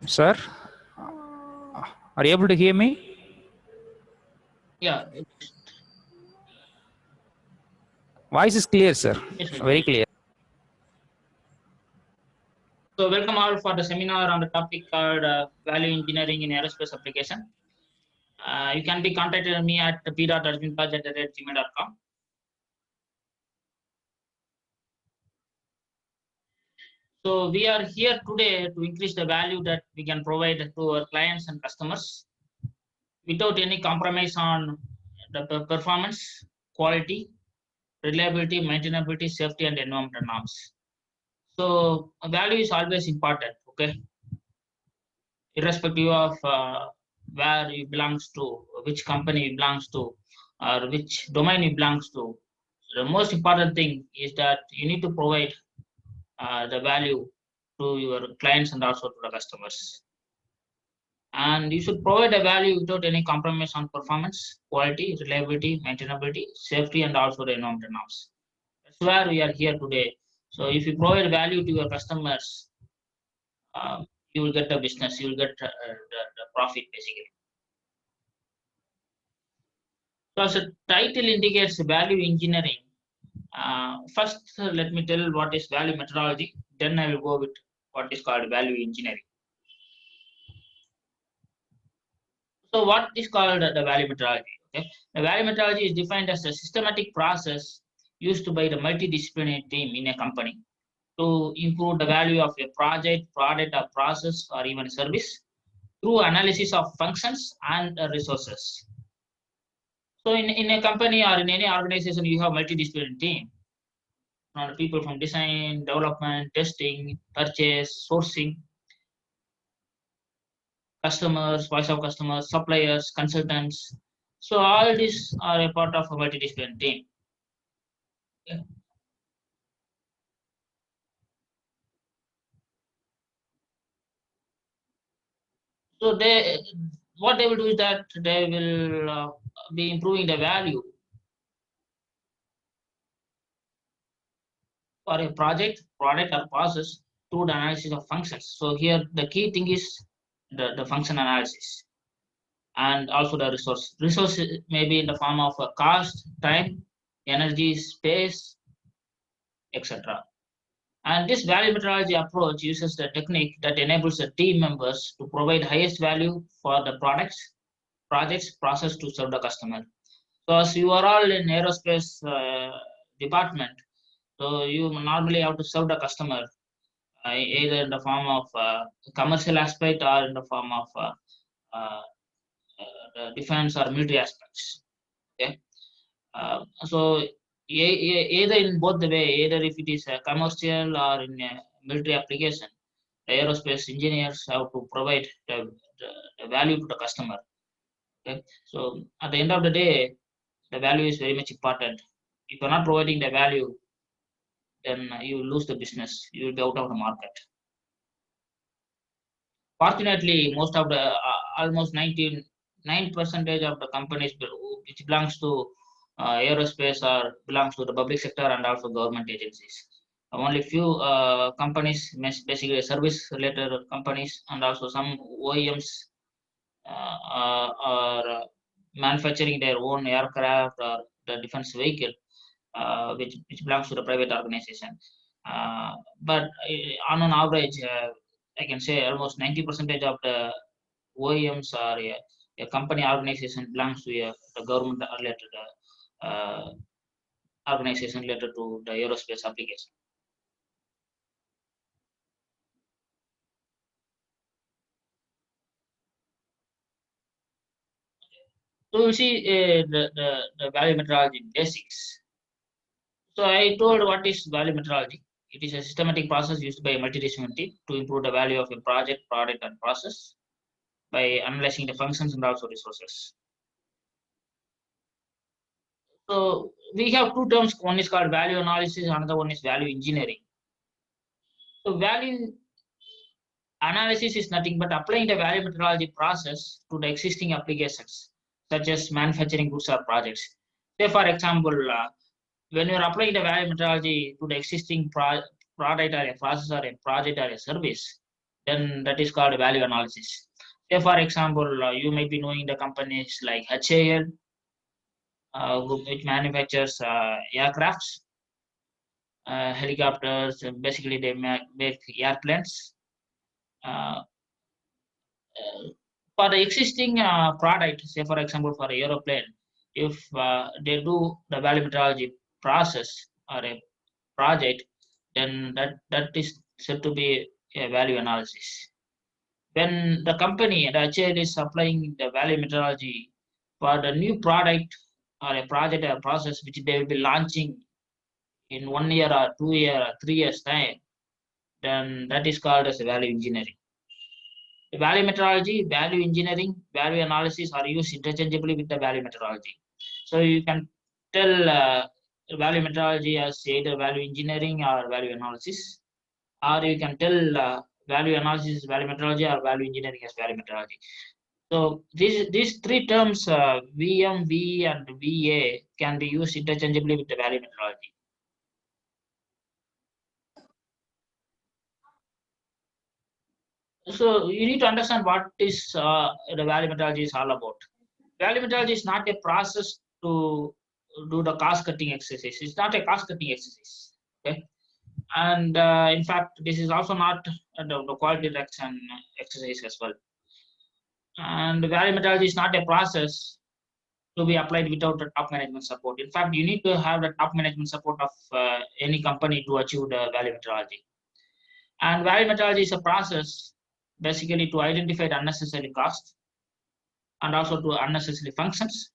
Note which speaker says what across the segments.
Speaker 1: Sir, are you able to hear me?
Speaker 2: Yeah,
Speaker 1: Voice is clear, sir.
Speaker 2: yes, yes.
Speaker 1: Very clear.
Speaker 2: So welcome all for the seminar on the topic called Value Engineering in Aerospace Application. You can be contacted me at p.arjunraj@gmail.com. So we are here today to increase the value that we can provide to our clients and customers without any compromise on the performance, quality, reliability, maintainability, safety, and environmental norms. So value is always important, okay? Irrespective of where you belongs to, which company you belongs to, or which domain you belongs to. The most important thing is that you need to provide the value to your clients and also to the customers. And you should provide a value without any compromise on performance, quality, reliability, maintainability, safety, and also the environmental norms. That's where we are here today. So if you provide value to your customers, you will get the business, you will get the profit basically. So as the title indicates value engineering, first let me tell what is value methodology, then I will go with what is called value engineering. So what is called the value methodology? Okay? The value methodology is defined as a systematic process used by the multidisciplinary team in a company to improve the value of a project, product, or process, or even service through analysis of functions and resources. So in a company or in any organization, you have multidisciplinary team. People from design, development, testing, purchase, sourcing, customers, voice of customers, suppliers, consultants. So all these are a part of a multidisciplinary team. Okay. So what they will do is that they will be improving the value for a project, product, or process through the analysis of functions. So here the key thing is the function analysis and also the resource. Resource may be in the form of a cost, time, energy, space, etc. And this value methodology approach uses the technique that enables the team members to provide highest value for the products, projects, process to serve the customer. So as you are all in aerospace department, so you normally have to serve the customer either in the form of commercial aspect or in the form of uh, defense or military aspects. Okay. So either in both the way, either if it is a commercial or in a military application, the aerospace engineers have to provide the value to the customer. Okay. So at the end of the day, the value is very much important. If you're not providing the value, then you will lose the business. You will be out of the market. Fortunately, most of the almost 99% of the companies which belongs to aerospace or belongs to the public sector and also government agencies. Only few companies, basically service related companies and also some OEMs are manufacturing their own aircraft or the defense vehicle, which belongs to the private organization. But on an average, I can say almost 90% of the OEMs or a company organization belongs to a government related organization related to the aerospace application. So you see the value methodology basics. So I told what is value methodology. It is a systematic process used by a multidisciplinary team to improve the value of a project, product, and process by analyzing the functions and also resources. So we have two terms. One is called value analysis, another one is value engineering. So value analysis is nothing but applying the value methodology process to the existing applications, such as manufacturing goods or projects. Say, for example, when you're applying the value methodology to the existing product or a process or a project or a service, then that is called value analysis. Say for example, you may be knowing the companies like HAL, which manufactures aircrafts, helicopters. Basically, they make airplanes. Uh, for the existing product, say for example for a aeroplane, if they do the value methodology process or a project, then that is said to be a value analysis. When the company, the HL, is applying the value methodology for the new product or a project or process which they will be launching in 1 year or 2 year or 3 years time, then that is called as a value engineering. Value methodology, value engineering, value analysis are used interchangeably with the value methodology. So you can tell value methodology as either value engineering or value analysis, or you can tell value analysis, value methodology, or value engineering as value methodology. So these three terms, VM, VE, and VA, can be used interchangeably with the value methodology. So you need to understand what is the value methodology is all about. Value methodology is not a process to do the cost cutting exercise. It's not a cost cutting exercise. Okay, and in fact, this is also not the quality reduction exercise as well. And value methodology is not a process to be applied without the top management support. In fact, you need to have the top management support of any company to achieve the value methodology. And value methodology is a process basically to identify the unnecessary costs and also to unnecessary functions.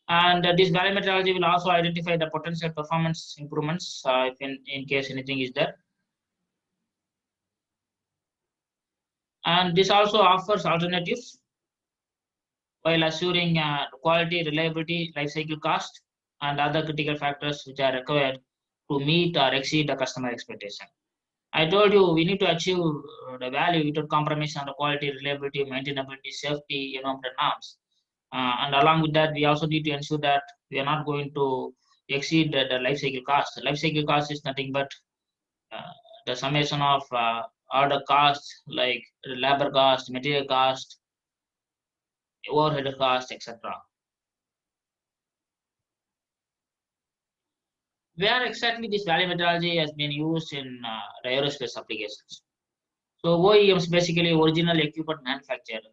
Speaker 2: And this value methodology will also identify the potential performance improvements if in case anything is there. And this also offers alternatives while assuring quality, reliability, life cycle cost, and other critical factors which are required to meet or exceed the customer expectation. I told you we need to achieve the value without compromise on the quality, reliability, maintainability, safety, the norms. And along with that, we also need to ensure that we are not going to exceed the life cycle cost. The life cycle cost is nothing but the summation of all the costs like labor cost, material cost, overhead cost, etc. Where exactly this value methodology has been used in the aerospace applications. So OEMs, basically original equipment manufacturers,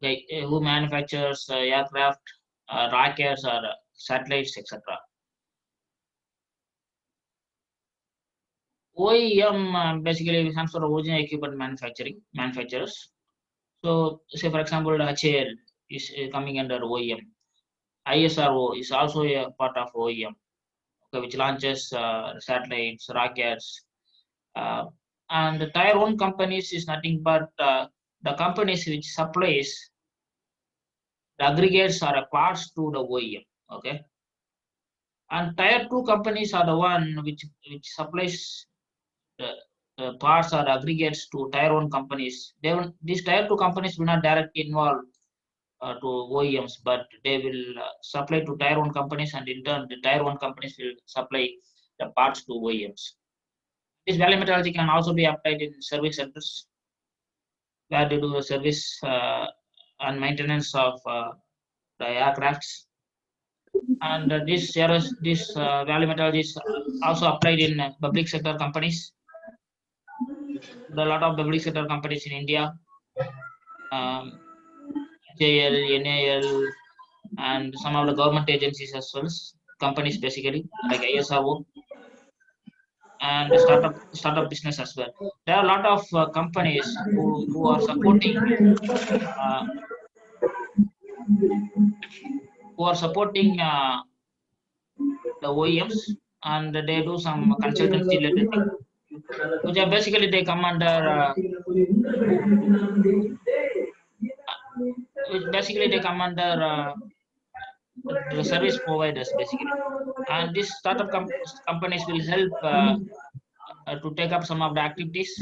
Speaker 2: okay, who manufactures aircraft, rockets, or satellites, etc. OEM basically stands for original equipment manufacturers. So, say for example, the HAL is coming under OEM. ISRO is also a part of OEM, okay, which launches satellites, rockets, and the tier one companies is nothing but the companies which supplies the aggregates or parts to the OEM. Okay, and tier two companies are the one which supplies the parts or aggregates to tier one companies. These tier two companies will not directly involve to OEMs, but they will supply to tier one companies, and in turn, the tier one companies will supply the parts to OEMs. This value methodology can also be applied in service centers, where they do the service and maintenance of the aircrafts. And this value methodology is also applied in public sector companies. There are a lot of public sector companies in India, JL, NAL, and some of the government agencies as well as companies, basically like ISRO, and startup business as well. There are a lot of companies who are supporting uh, the OEMs, and they do some consultancy related thing, which are basically they come under the service providers, basically. And these startup companies will help to take up some of the activities.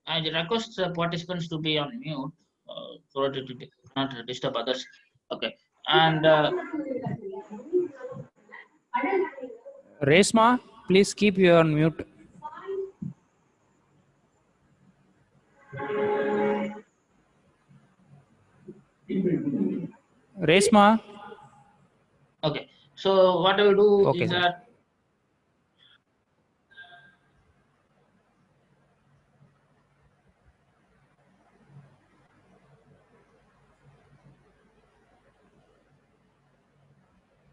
Speaker 2: I request the participants to be on mute so that it will not disturb others. Okay. And
Speaker 1: Resma, please keep you on mute. Resma.
Speaker 2: okay. So what I will do
Speaker 1: Okay,
Speaker 2: is
Speaker 1: sir.
Speaker 2: that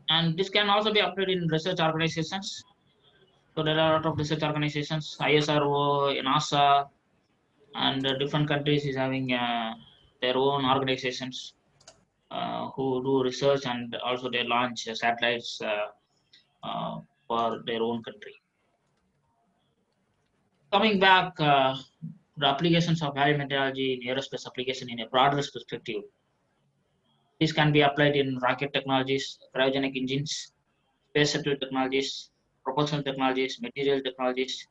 Speaker 2: and this can also be applied in research organizations. So there are a lot of research organizations, ISRO, NASA, and different countries is having their own organizations who do research, and also they launch satellites for their own country. Coming back, the applications of value methodology in aerospace application in a broader perspective. This can be applied in rocket technologies, cryogenic engines, space shuttle technologies, propulsion technologies, material technologies,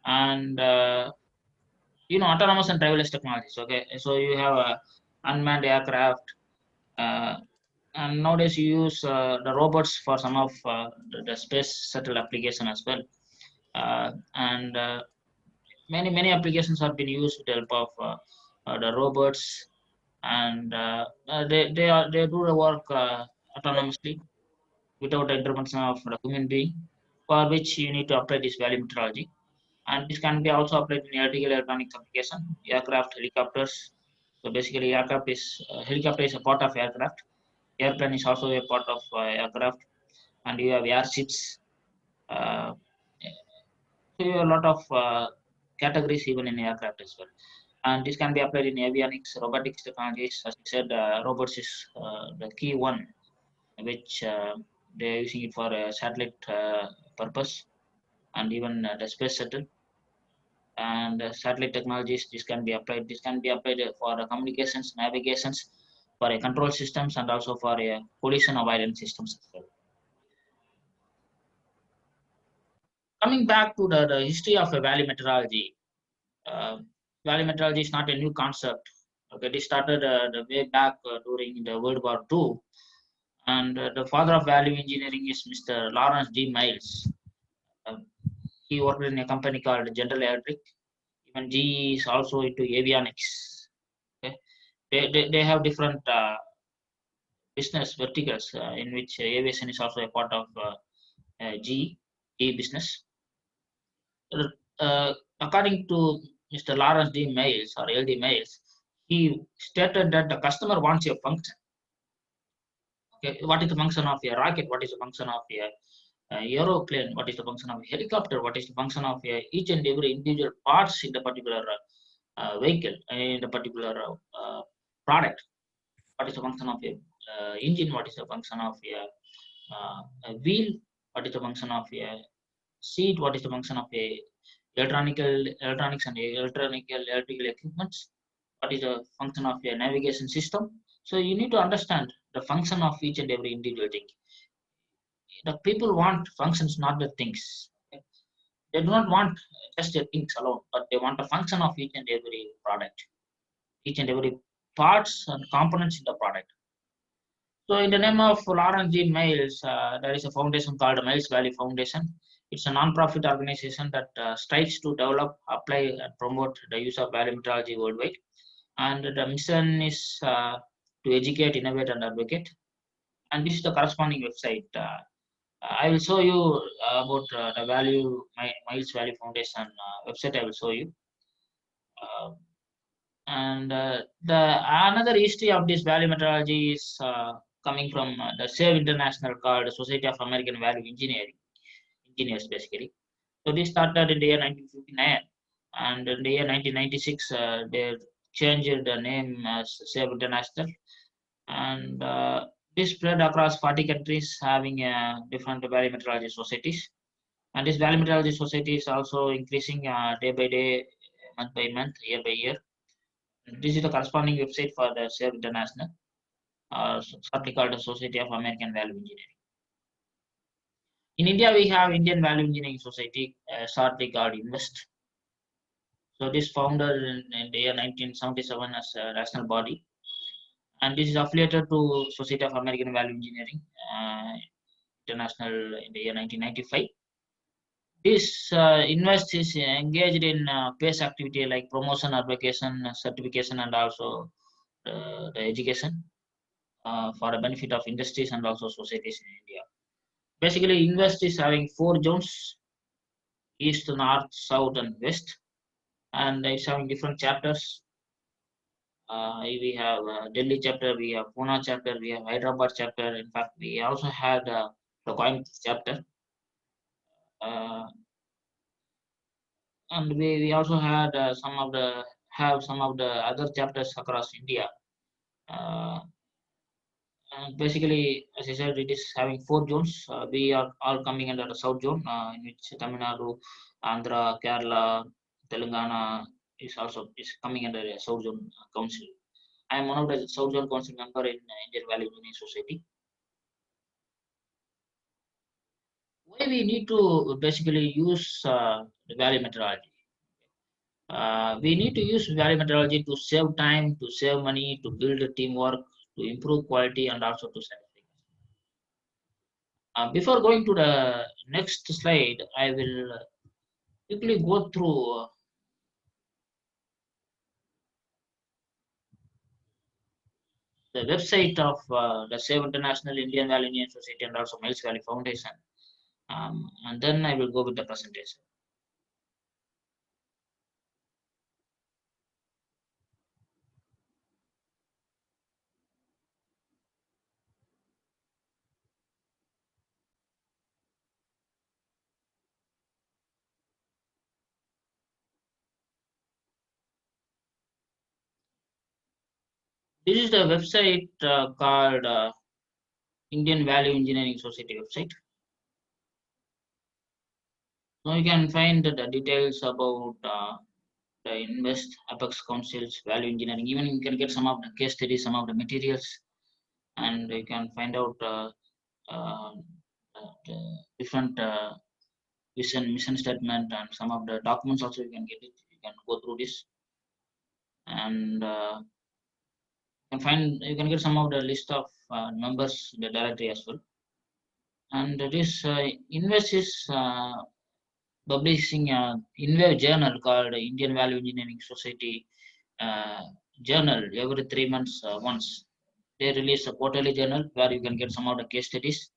Speaker 2: and autonomous and driverless technologies. Okay, so you have unmanned aircraft, and nowadays you use the robots for some of the space shuttle application as well, and many applications have been used with the help of the robots, and they do the work autonomously without the intervention of the human being, for which you need to apply this value methodology. And this can be also applied in electrical electronics application, aircraft, helicopters. So basically, helicopter is a part of aircraft. Airplane is also a part of aircraft, and you have airships. Uh, so you have a lot of categories even in aircraft as well. And this can be applied in avionics, robotics technologies. As I said, robots is the key one, which they are using it for satellite purpose, and even the space shuttle. And satellite technologies, this can be applied. This can be applied for communications, navigations, for control systems, and also for collision avoidance systems as well. Coming back to the history of a value methodology, uh, value methodology is not a new concept. Okay, this started the way back during the World War II, and the father of value engineering is Mr. Lawrence D. Miles. Uh, he worked in a company called General Electric. Even GE is also into avionics. Okay, they have different business verticals in which aviation is also a part of GE business. According to Mr. Lawrence D. Miles or LD Miles, he stated that the customer wants a function. Okay, what is the function of a rocket? What is the function of a aeroplane? What is the function of a helicopter? What is the function of each and every individual parts in the particular vehicle, in the particular product? What is the function of a engine? What is the function of a wheel? What is the function of a seat? What is the function of a electronics and electrical equipments? What is the function of a navigation system? So you need to understand the function of each and every individual thing. The people want functions, not the things. Okay? They do not want just the things alone, but they want the function of each and every product, each and every parts and components in the product. So in the name of Lawrence G. Miles, there is a foundation called the Miles Valley Foundation. It's a non-profit organization that strives to develop, apply, and promote the use of value methodology worldwide. And the mission is to educate, innovate, and advocate. And this is the corresponding website. I will show you about the Miles Valley Foundation website. I will show you. And the another history of this value methodology is coming from the SAVE International, called Society of American Value Engineers basically. So this started in the year 1959, and in the year 1996 they changed the name as SAVE International, and this spread across 40 countries having different value methodology societies. And this value methodology society is also increasing day by day, month by month, year by year. This is the corresponding website for the SAVE International, shortly called the Society of American Value Engineering. In India, we have Indian Value Engineering Society, shortly called INVEST. So this founded in the year 1977 as a national body, and this is affiliated to Society of American Value Engineering International in the year 1995. This invest is engaged in PACE activity like promotion, advocation, certification, and also the education for the benefit of industries and also societies in India. Basically, Invest is having 4 zones: east, north, south, and west, and it's having different chapters. We have Delhi chapter, we have Pune chapter, we have Hyderabad chapter. In fact, we also had the Coimbatore chapter, uh, and we also had some of the other chapters across India. Uh, and basically, as I said, it is having 4 zones. We are all coming under the south zone, in which Tamil Nadu, Andhra, Kerala, Telangana is coming under a south zone council. I am one of the South Zone Council member in Indian Value Engineering Society. Why we need to basically use the value methodology? We need to use value methodology to save time, to save money, to build teamwork, to improve quality, and also to satisfy. Before going to the next slide, I will quickly go through the website of the Save International Indian Value Engineering Society and also Mills Valley Foundation, and then I will go with the presentation. This is the website called Indian Value Engineering Society website. So you can find the details about the Invest, Apex Councils, Value Engineering. Even you can get some of the case studies, some of the materials, and you can find out uh, the different mission statement, and some of the documents also you can get it. You can go through this, and you can get some of the list of members in the directory as well. And this Invest is publishing a InWave journal called Indian Value Engineering Society uh, journal every 3 months once. They release a quarterly journal where you can get some of the case studies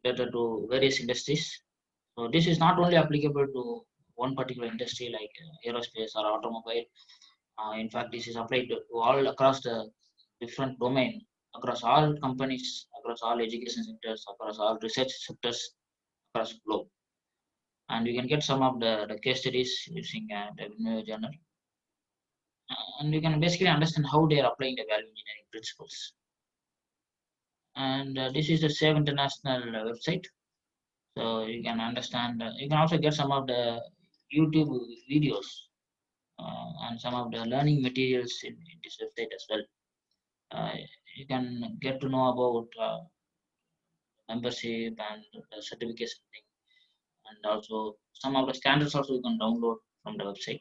Speaker 2: related to various industries. So this is not only applicable to one particular industry like aerospace or automobile. In fact, this is applied to all across the different domain, across all companies, across all education sectors, across all research sectors across the globe. And you can get some of the case studies using the Vinaya journal. And you can basically understand how they are applying the value engineering principles. And this is the Save International website. So you can understand, you can also get some of the YouTube videos and some of the learning materials in this website as well. You can get to know about membership and the certification thing, and also some of the standards also you can download from the website.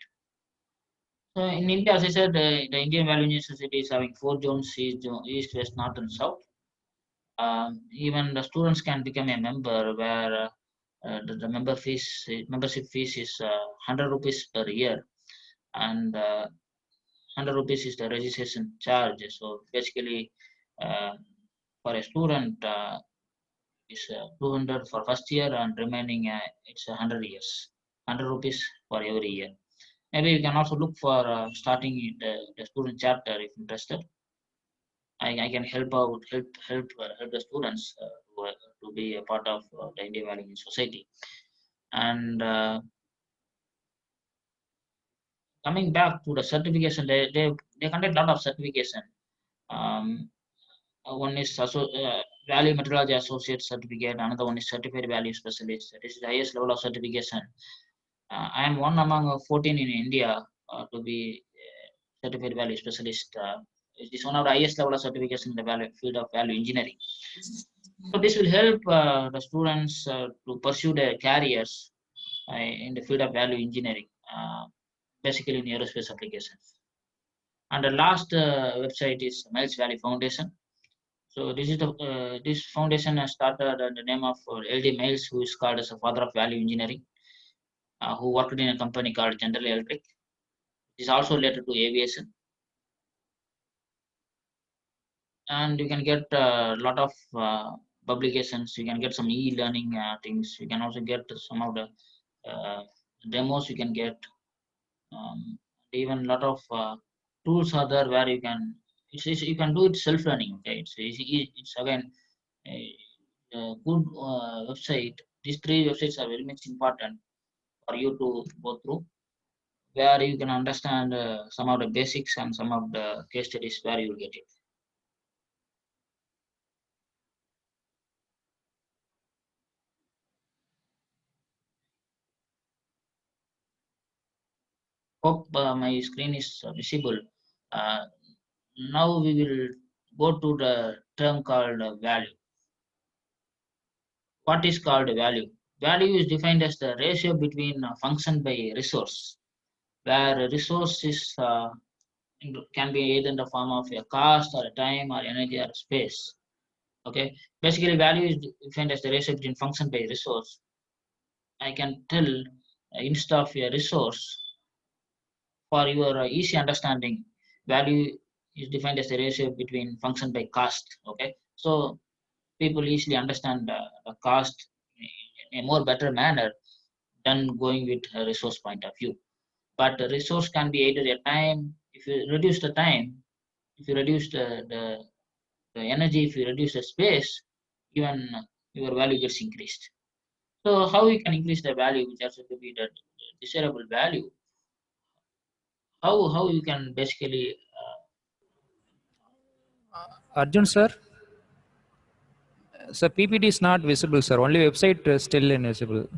Speaker 2: So in India, as I said, the Indian Value Engineering Society is having 4 zones: east, west, north, and south. Even the students can become a member, where the membership fees is 100 rupees per year, and 100 rupees is the registration charge. So basically, uh, for a student, is 200 for first year, and remaining it's 100 years, 100 rupees for every year. Maybe you can also look for starting the student chapter if interested. I can help the students to be a part of the Indian Value Engineering Society. And coming back to the certification, they conduct a lot of certification. Um, One is Value Methodology Associate Certificate. Another one is Certified Value Specialist. This is the highest level of certification. I am one among 14 in India to be Certified Value Specialist. It is one of the highest level of certification in the field of value engineering. So this will help the students to pursue their careers in the field of value engineering. basically in aerospace applications. And the last website is Miles Valley Foundation. So this is this foundation has started under the name of LD Miles, who is called as a father of value engineering, who worked in a company called General Electric. It is also related to aviation, and you can get a lot of publications. You can get some e-learning things. You can also get some of the uh, demos. You can get even a lot of tools are there where you can. You can do it self-learning. Okay, it's again a good website. These three websites are very much important for you to go through, where you can understand some of the basics and some of the case studies where you will get it. Hope my screen is visible. Uh, Now we will go to the term called value. What is called value? Value is defined as the ratio between function by resource, where a resource is can be either in the form of a cost or a time or energy or space. Okay, basically value is defined as the ratio between function by resource. I can tell instead of a resource, for your easy understanding, value is defined as the ratio between function by cost. Okay, so people easily understand the cost in a more better manner than going with a resource point of view. But the resource can be either a time. If you reduce the time, if you reduce the energy, if you reduce the space, even your value gets increased. So how you can increase the value, which has to be the desirable value? How you can basically
Speaker 1: Arjun sir, sir, PPT is not visible, sir. Only website is still invisible.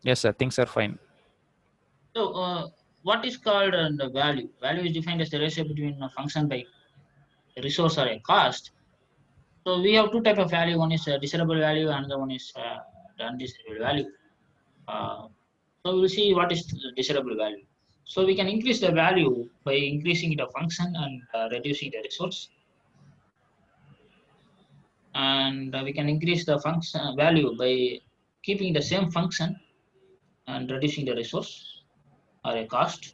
Speaker 1: Yes, sir. Things are fine.
Speaker 2: so what is called the value? Value is defined as the ratio between a function by a resource or a cost. So we have two type of value. One is desirable value, and the one is the undesirable value. Uh, so we'll see what is the desirable value. So we can increase the value by increasing the function and reducing the resource, and we can increase the function value by keeping the same function and reducing the resource or a cost,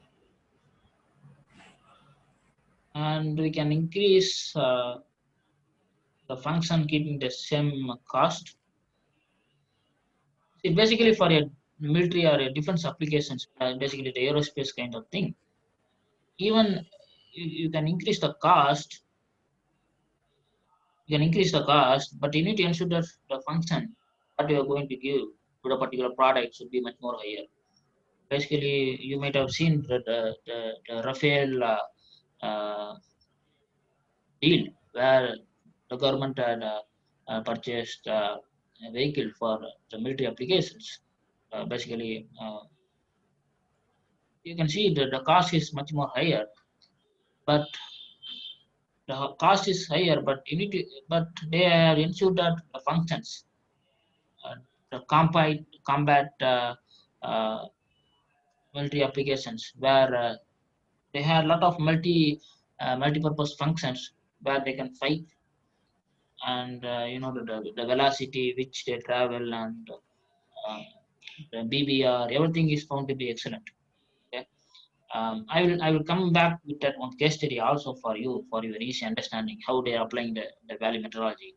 Speaker 2: and we can increase the function keeping the same cost. See, basically for a military or a defense applications, basically the aerospace kind of thing, even you can increase the cost, but you need to ensure that the function that you are going to give to the particular product should be much more higher. Basically, you might have seen the Rafael deal where the government had purchased a vehicle for the military applications. Basically, you can see that the cost is much more higher, but the cost is higher, but you need to, but they have ensured that the functions, uh, the combat uh, military applications where they have a lot of multi-purpose functions where they can fight, and the velocity which they travel, and uh, the BBR, everything is found to be excellent. Okay. I will come back with that one case study also for you for your easy understanding how they are applying the value methodology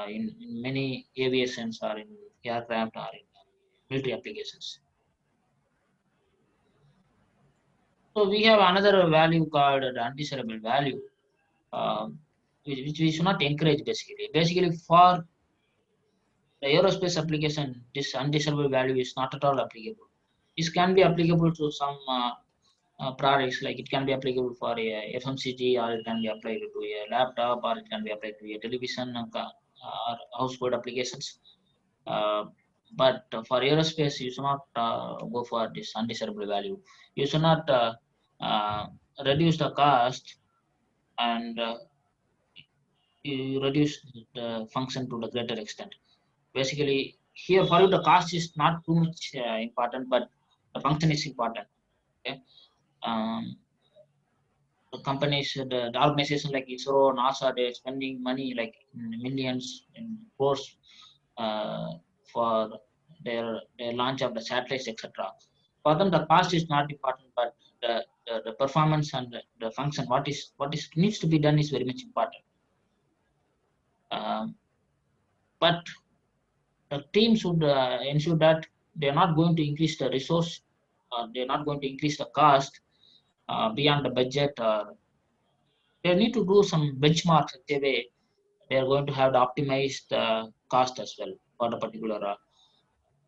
Speaker 2: in many aviations or in aircraft or in military applications. So we have another value called the undesirable value, um, which we should not encourage basically. Basically, for the aerospace application, this undesirable value is not at all applicable. This can be applicable to some products, like it can be applicable for a FMCG, or it can be applied to a laptop, or it can be applied to a television or household applications. Uh, but for aerospace, you should not go for this undesirable value. You should not reduce the cost and you reduce the function to the greater extent. Basically, here for you the cost is not too much important, but the function is important. Okay. Um, the companies, the organization like ISRO, NASA, they're spending money like millions and crores uh, for their launch of the satellites, etc. For them, the cost is not important, but the performance and the function, what is needs to be done is very much important. Um, but the team should ensure that they're not going to increase the resource, they're not going to increase the cost beyond the budget. They need to do some benchmarks such a way they are going to have the optimized cost as well for the particular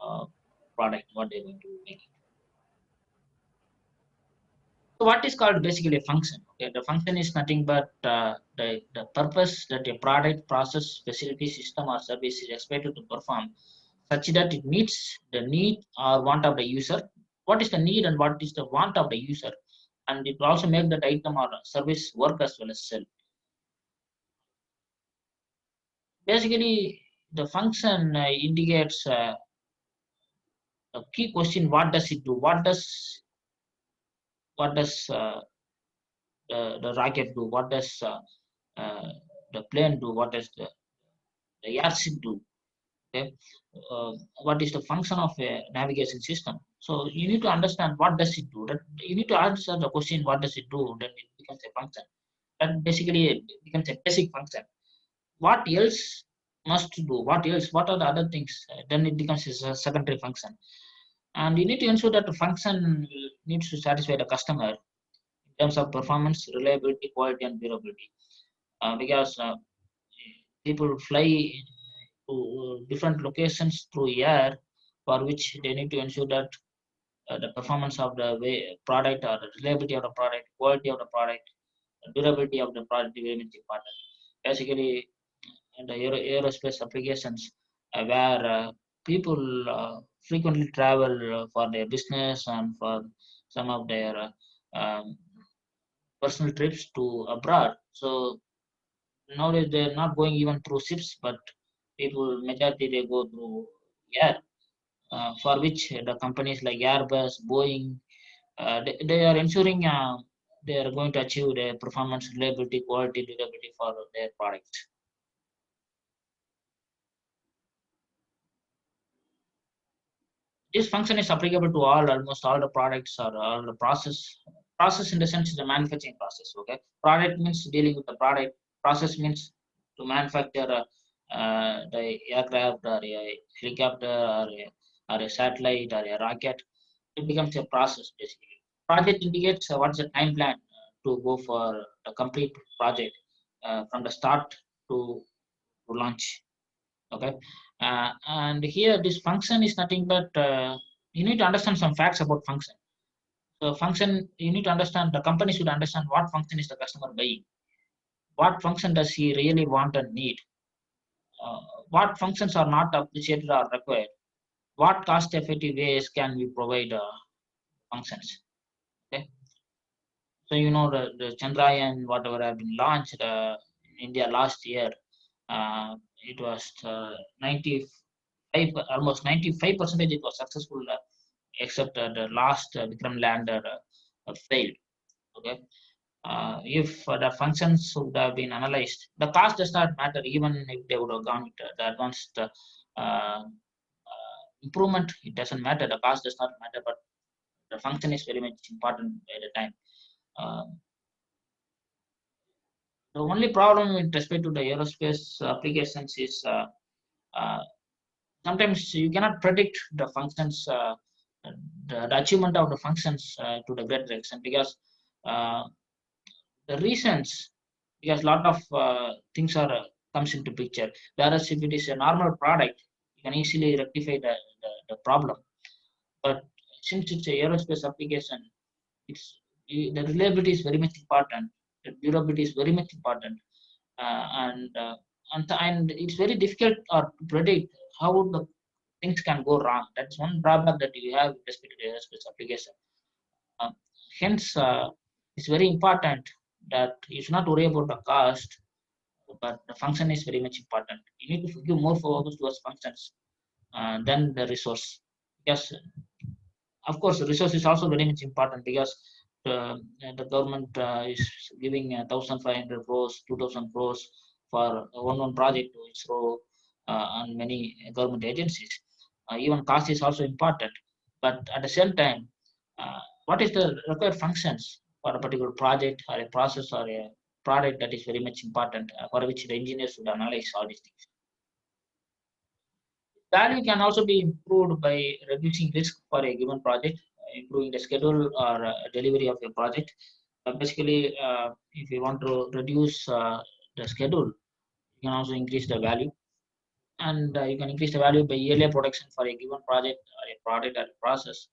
Speaker 2: uh, product what they're going to make. So what is called basically a function? Okay, the function is nothing but the purpose that a product, process, facility, system, or service is expected to perform, such that it meets the need or want of the user. What is the need and what is the want of the user, and it will also make that item or service work as well as sell. Basically, the function indicates a key question: what does it do? What does the rocket do? What does uh, the plane do? What does the airship do? Okay, what is the function of a navigation system? So you need to understand what does it do. That you need to answer the question, what does it do? Then it becomes a function. That basically it becomes a basic function. What else must do? What else? What are the other things? Then it becomes a secondary function. And you need to ensure that the function needs to satisfy the customer in terms of performance, reliability, quality, and durability. Because people fly to different locations through air, for which they need to ensure that the performance of the product or the reliability of the product, quality of the product, durability of the product is very much important. Basically, in the aerospace applications, where people frequently travel for their business and for some of their um, personal trips to abroad. So nowadays they're not going even through ships, but people majority they go through air, for which the companies like Airbus, Boeing, they are ensuring they are going to achieve their performance, reliability, quality, durability for their products. This function is applicable to almost all the products or all the process in the sense is the manufacturing process. Okay, product means dealing with the product. Process means to manufacture the aircraft or a helicopter or a satellite or a rocket. It becomes a process basically. Project indicates what's the time plan to go for the complete project from the start to launch. Okay, and here this function is nothing but you need to understand some facts about function. So function, you need to understand, the company should understand what function is the customer buying, what function does he really want and need, uh, what functions are not appreciated or required, what cost effective ways can we provide functions. Okay, so you know the Chandrayaan whatever have been launched in India last year, it was 95, almost 95% it was successful, except the last Vikram lander failed. Okay, if the functions would have been analyzed, the cost does not matter even if they would have gone with the advanced improvement. It doesn't matter. The cost does not matter, but the function is very much important at the time. Uh, the only problem with respect to the aerospace applications is uh, sometimes you cannot predict the functions, the achievement of the functions to the great extent, because uh, the reasons, because a lot of things are comes into picture. Whereas if it is a normal product, you can easily rectify the problem. But since it's a aerospace application, it's the reliability is very much important. The durability is very much important, and it's very difficult to predict how the things can go wrong. That's one drawback that you have with respect to the aerospace application. Uh, Hence, it's very important that you should not worry about the cost, but the function is very much important. You need to give more focus towards functions than the resource. Because of course, resource is also very much important because the government is giving 1,500 crores, 2,000 crores for one project to ISRO and many government agencies. Even cost is also important, but at the same time, what is the required functions for a particular project or a process or a product, that is very much important, for which the engineers should analyze all these things. Value can also be improved by reducing risk for a given project, improving the schedule or delivery of a project. Basically, if you want to reduce the schedule, you can also increase the value. And you can increase the value by earlier production for a given project or a product or a process,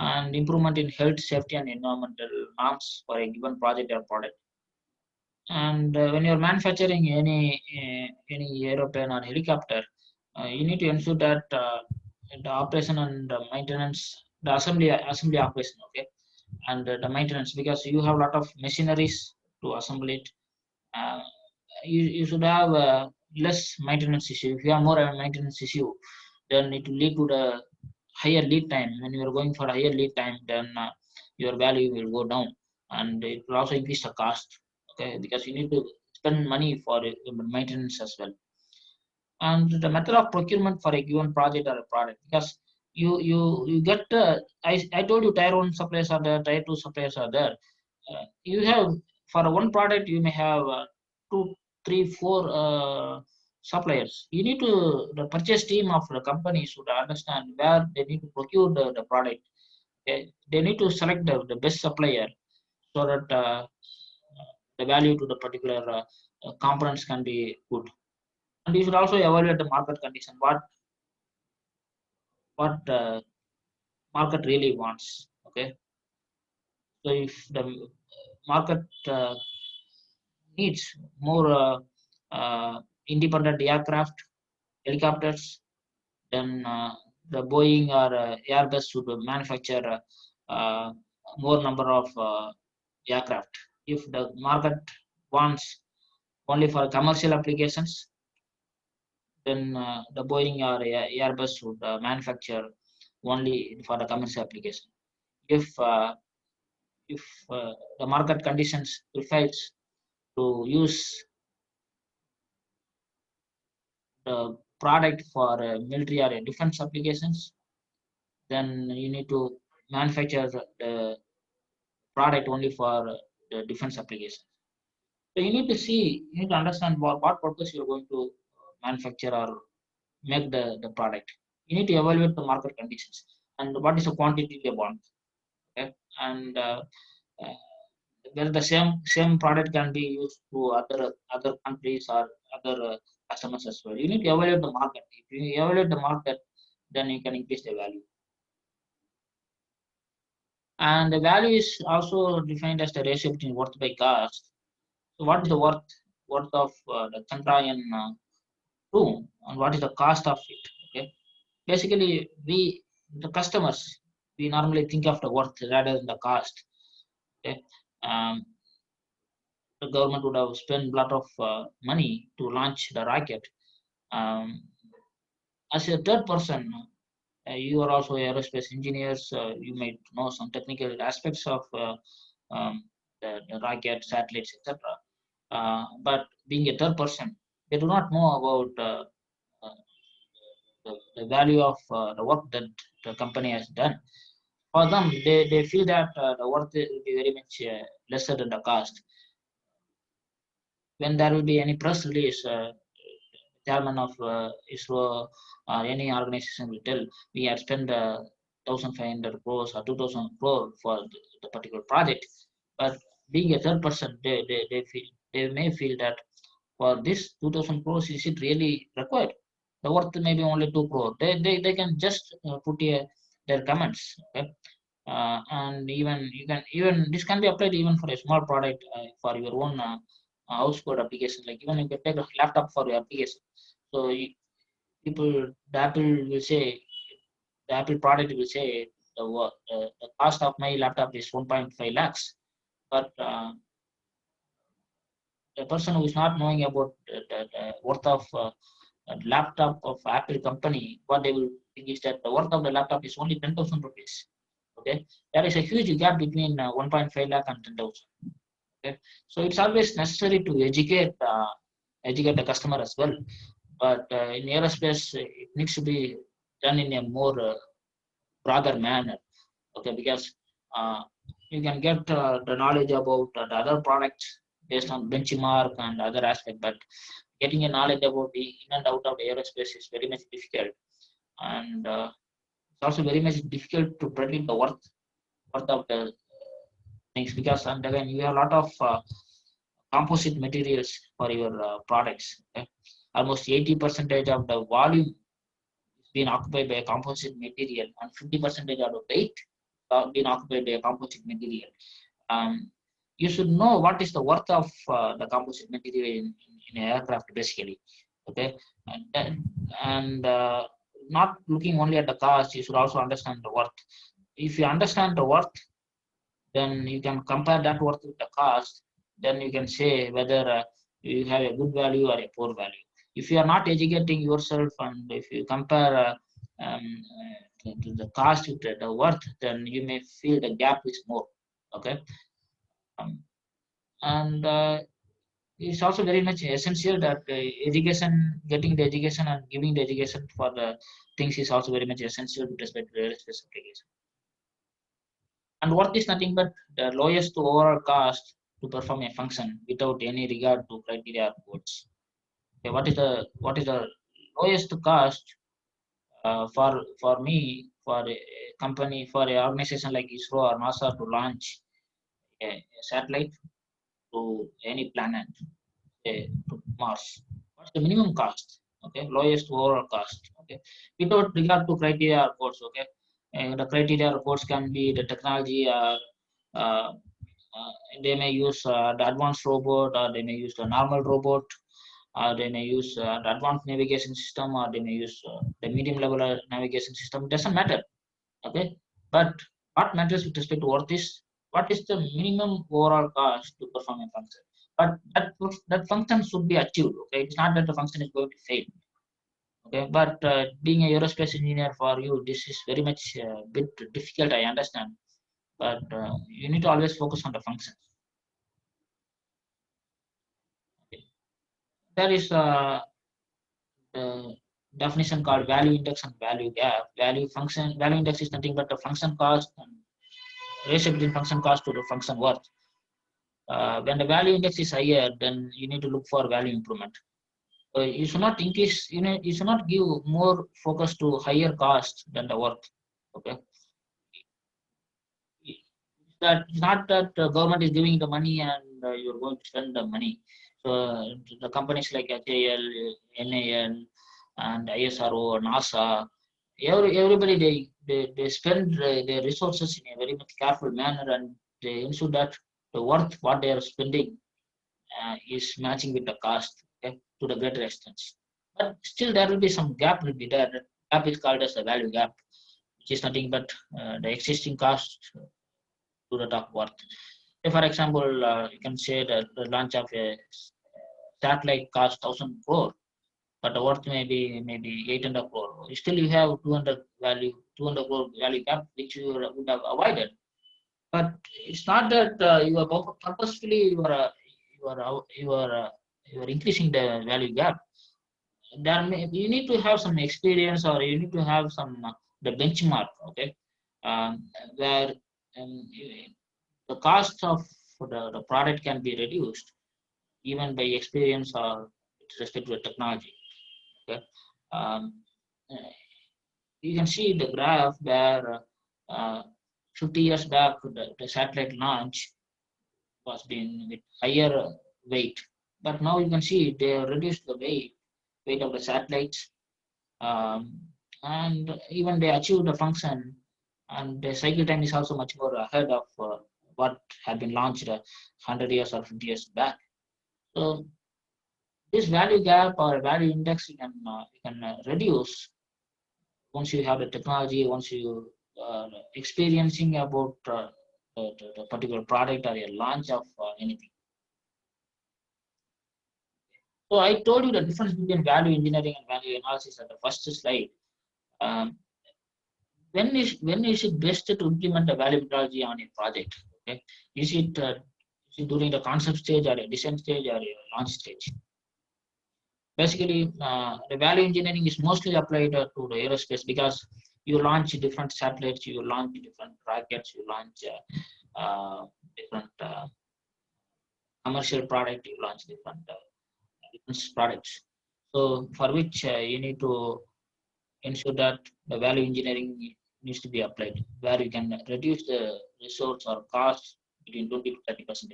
Speaker 2: and improvement in health, safety, and environmental norms for a given project or product. And when you're manufacturing any aeroplane or helicopter, you need to ensure that the operation and the maintenance, the assembly operation, okay, and the maintenance, because you have a lot of machineries to assemble it. Uh, you should have less maintenance issue. If you have more maintenance issue, then it will lead to the higher lead time. When you are going for a higher lead time, then your value will go down, and it will also increase the cost. Okay, because you need to spend money for maintenance as well. And the method of procurement for a given project or a product, because you get I told you tier 1 suppliers are there, tier 2 suppliers are there. You have, for one product you may have 2, 3, 4 suppliers. You need to, the purchase team of the company should understand where they need to procure the product. Okay? They need to select the best supplier, so that the value to the particular components can be good. And you should also evaluate the market condition, what the market really wants. Okay, so if the market needs more independent aircraft, helicopters, then the Boeing or Airbus should manufacture more number of aircraft. If the market wants only for commercial applications, then the Boeing or Airbus should manufacture only for the commercial application. If the market conditions prefers to use the product for military or defense applications, then you need to manufacture the product only for the defense application. So you need to see, you need to understand what purpose you're going to manufacture or make the product. You need to evaluate the market conditions and what is the quantity they want. Okay? And uh, where the same product can be used to other countries or other customers as well. You need to evaluate the market. If you evaluate the market, then you can increase the value. And the value is also defined as the ratio between worth by cost. So what is the worth of the Chandrayaan 2, and what is the cost of it? Okay, basically the customers, we normally think of the worth rather than the cost. Okay, um, the government would have spent a lot of money to launch the rocket. Um, as a third person, you are also aerospace engineers. You might know some technical aspects of the rocket, satellites, etc. But being a third person, they do not know about uh, the value of the work that the company has done. For them, they feel that the worth will be very much lesser than the cost. When there will be any press release, chairman of ISRO or any organization will tell, we had spent 1,500 crores or 2,000 crore for the particular project. But being a third person, they may feel that for this 2,000 crores, is it really required? The worth may be only 2 crore. They can just put their comments. Okay? And even this can be applied even for a small product, for your own house code application. Like even you can take a laptop for your application. So people, the Apple will say, the Apple product will say the cost of my laptop is 1.5 lakhs. but the person who is not knowing about the worth of a laptop of Apple company, what they will think is that the worth of the laptop is only 10,000 rupees. Okay, there is a huge gap between 1.5 lakh and 10,000. Okay, so it's always necessary to educate the customer as well. But in aerospace, it needs to be done in a more broader manner. Okay, because uh, you can get the knowledge about the other products based on benchmark and other aspect, but getting a knowledge about the in and out of the aerospace is very much difficult, and it's also very much difficult to predict the worth of the things, because and again you have a lot of composite materials for your products. Okay? Almost 80 percentage of the volume is being occupied by a composite material, and 50 percentage of the weight being occupied by a composite material. Um, you should know what is the worth of the composite material in aircraft basically. Okay, and not looking only at the cost, you should also understand the worth. If you understand the worth, then you can compare that worth with the cost. Then you can say whether you have a good value or a poor value. If you are not educating yourself, and if you compare to the cost with the worth, then you may feel the gap is more. Okay, um, and it's also very much essential that education, getting the education and giving the education for the things is also very much essential with respect to aerospace application. And worth is nothing but the lowest overall cost to perform a function without any regard to criteria or codes. Okay, what is the lowest cost for me, for a company, for an organization like ISRO or NASA to launch a satellite to any planet, to Mars? What's the minimum cost? Okay, lowest overall cost. Okay, without regard to criteria or codes. Okay, and the criteria or codes can be the technology. Uh, they may use the advanced robot, or they may use the normal robot, or they may use the advanced navigation system, or they may use the medium level navigation system. It doesn't matter. Okay, but what matters with respect to worth is what is the minimum overall cost to perform a function. But that function should be achieved. Okay, it's not that the function is going to fail. Okay, but being a aerospace engineer, for you this is very much bit difficult, I understand, but you need to always focus on the function. Okay. There is a definition called value index and value gap. Value index is nothing but the function cost and ratio between function cost to the function worth. When the value index is higher, then you need to look for value improvement. You should not increase, you should not give more focus to higher cost than the worth. Okay, that it's not that the government is giving the money and you're going to spend the money. So the companies like HAL, NAL, and ISRO, NASA, everybody they spend their resources in a very much careful manner, and they ensure that the worth what they are spending is matching with the cost, okay, to the greater extent. But still, there will be some gap will be there. That gap is called as the value gap, which is nothing but the existing cost to the top worth. Say for example, you can say that the launch of a satellite cost 1,000 crore, but the worth maybe 800 crore. Still, you have 200 crore value gap, which you would have avoided. But it's not that you are purposefully you are increasing the value gap. You need to have some experience, or you need to have some the benchmark. Okay, where the cost of the product can be reduced even by experience or with respect to the technology. Okay, um, uh, you can see the graph where 50 years back the satellite launch was being with higher weight, but now you can see they have reduced the weight of the satellites, um, and even they achieved the function, and the cycle time is also much more ahead of what had been launched 100 years or 50 years back. So this value gap or value index you can reduce once you have the technology, once you experiencing about the particular product or a launch of anything. So I told you the difference between value engineering and value analysis at the first slide. Um, when is it best to implement a value methodology on a project? Okay, is it during the concept stage or a design stage or a launch stage? Basically, the value engineering is mostly applied to the aerospace because you launch different satellites, you launch different rockets, you launch different commercial product, you launch different products. So for which you need to ensure that the value engineering needs to be applied, where you can reduce the resource or cost between 20 to 30%.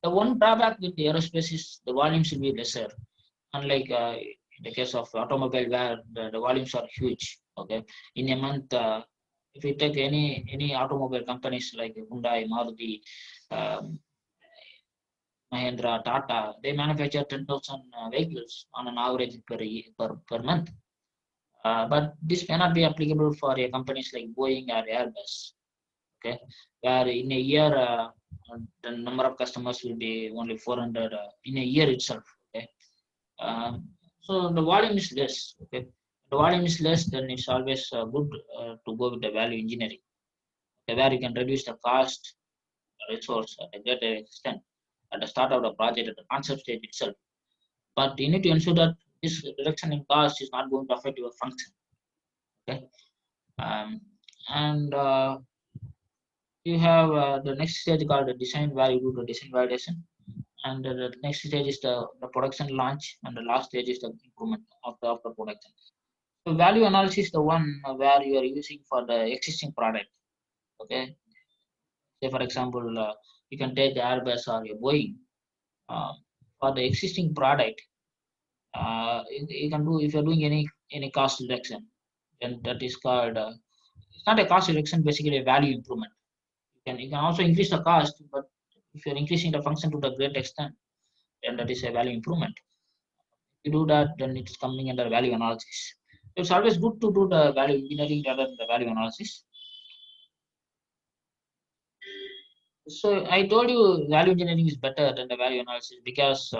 Speaker 2: The one drawback with the aerospace is the volumes will be lesser, unlike in the case of automobile where the volumes are huge. Okay, in a month, if you take any automobile companies like Hyundai, Maruti, um, Mahindra, Tata, they manufacture 10,000 vehicles on an average per month. But this may not be applicable for companies like Boeing or Airbus. Okay, where in a year the number of customers will be only 400 in a year itself. Okay, so the volume is less. Okay, the volume is less, then it's always good to go with the value engineering, okay, where you can reduce the cost, resource at a greater extent at the start of the project at the concept stage itself. But you need to ensure that this reduction in cost is not going to affect your function. Okay, um, and you have the next stage called the design, where you do the design validation, and the next stage is the production launch, and the last stage is the improvement of the production. So value analysis is the one where you are using for the existing product. Okay, say for example, you can take the Airbus or a Boeing uh, for the existing product. You can do, if you're doing any cost reduction, then that is called it's not a cost reduction, basically a value improvement. You can also increase the cost, but if you're increasing the function to the great extent, then that is a value improvement. If you do that, then it's coming under value analysis. It's always good to do the value engineering rather than the value analysis. So I told you value engineering is better than the value analysis because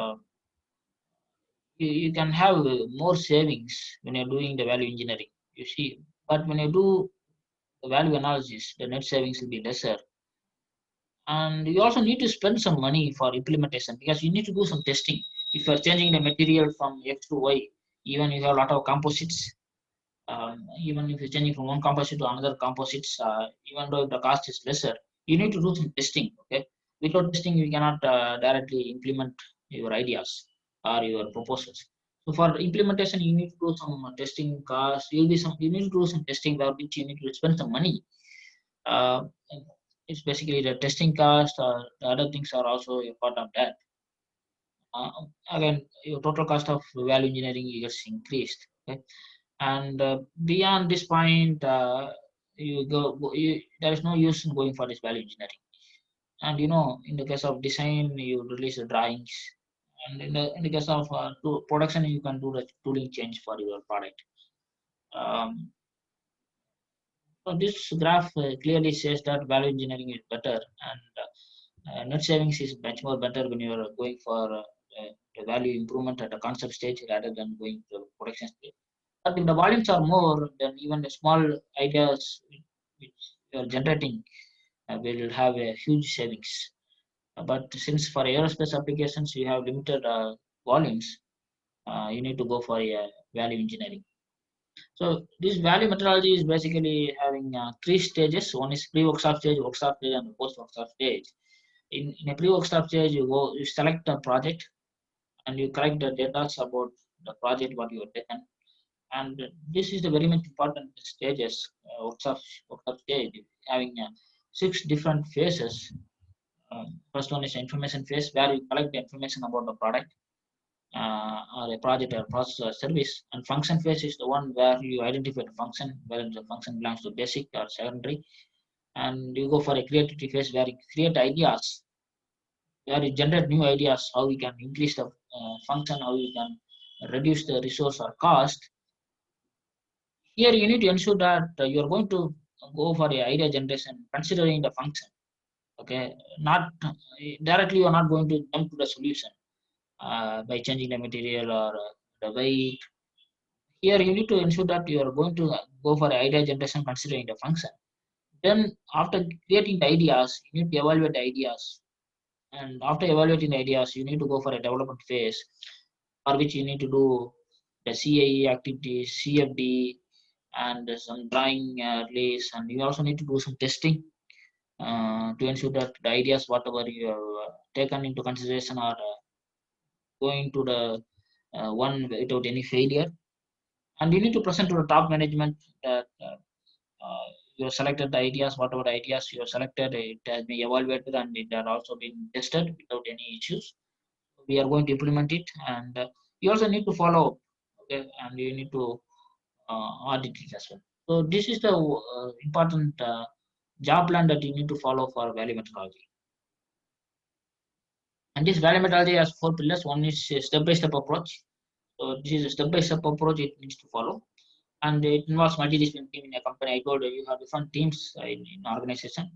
Speaker 2: you can have more savings when you're doing the value engineering. You see, but when you do the value analysis, the net savings will be lesser. And you also need to spend some money for implementation because you need to do some testing. If you're changing the material from X to Y, even you have a lot of composites, even if you're changing from one composite to another composites, even though the cost is lesser, you need to do some testing. Okay, without testing, you cannot directly implement your ideas or your proposals. So for implementation, you need to do some testing costs. You need to do some testing, where which you need to spend some money. Uh, it's basically the testing cost, or the other things are also a part of that. Uh, Again, your total cost of value engineering gets increased. Okay, and beyond this point, there is no use in going for this value engineering. And in the case of design, you release the drawings, and in the case of production, you can do the tooling change for your product. So this graph clearly says that value engineering is better, and net savings is much more better when you are going for the value improvement at the concept stage rather than going to production stage. But if the volumes are more, then even the small ideas which you are generating will have a huge savings. But since for aerospace applications you have limited volumes, you need to go for a value engineering. So this value methodology is basically having three stages. One is pre-workshop stage, and the post-workshop stage. In a pre-workshop stage, you select a project and you collect the data about the project what you have taken. And this is the very much important stages. Workshop stage having six different phases. First one is information phase, where you collect the information about the product or a project or process or service. And function phase is the one where you identify the function, whether the function belongs to basic or secondary. And you go for a creativity phase, where you create ideas, where you generate new ideas, how we can increase the function, how we can reduce the resource or cost. Here you need to ensure that you are going to go for a idea generation considering the function. Okay, not directly you're not going to jump to the solution by changing the material or the weight. Here you need to ensure that you are going to go for idea generation considering the function. Then after creating the ideas, you need to evaluate the ideas. And after evaluating the ideas, you need to go for a development phase, for which you need to do the CAE activities, CFD, and some drawing release. And you also need to do some testing to ensure that the ideas, whatever you have taken into consideration, are going to the one without any failure. And you need to present to the top management that you have selected the ideas, whatever the ideas you have selected, it has been evaluated and it has also been tested without any issues. We are going to implement it, and you also need to follow up, okay, and you need to audit it as well. So this is the important job plan that you need to follow for value methodology. And this value methodology has four pillars. One is a step-by-step approach. So this is a step-by-step approach it needs to follow, and it involves multidisciplinary team in a company. I told you, you have different teams in organization,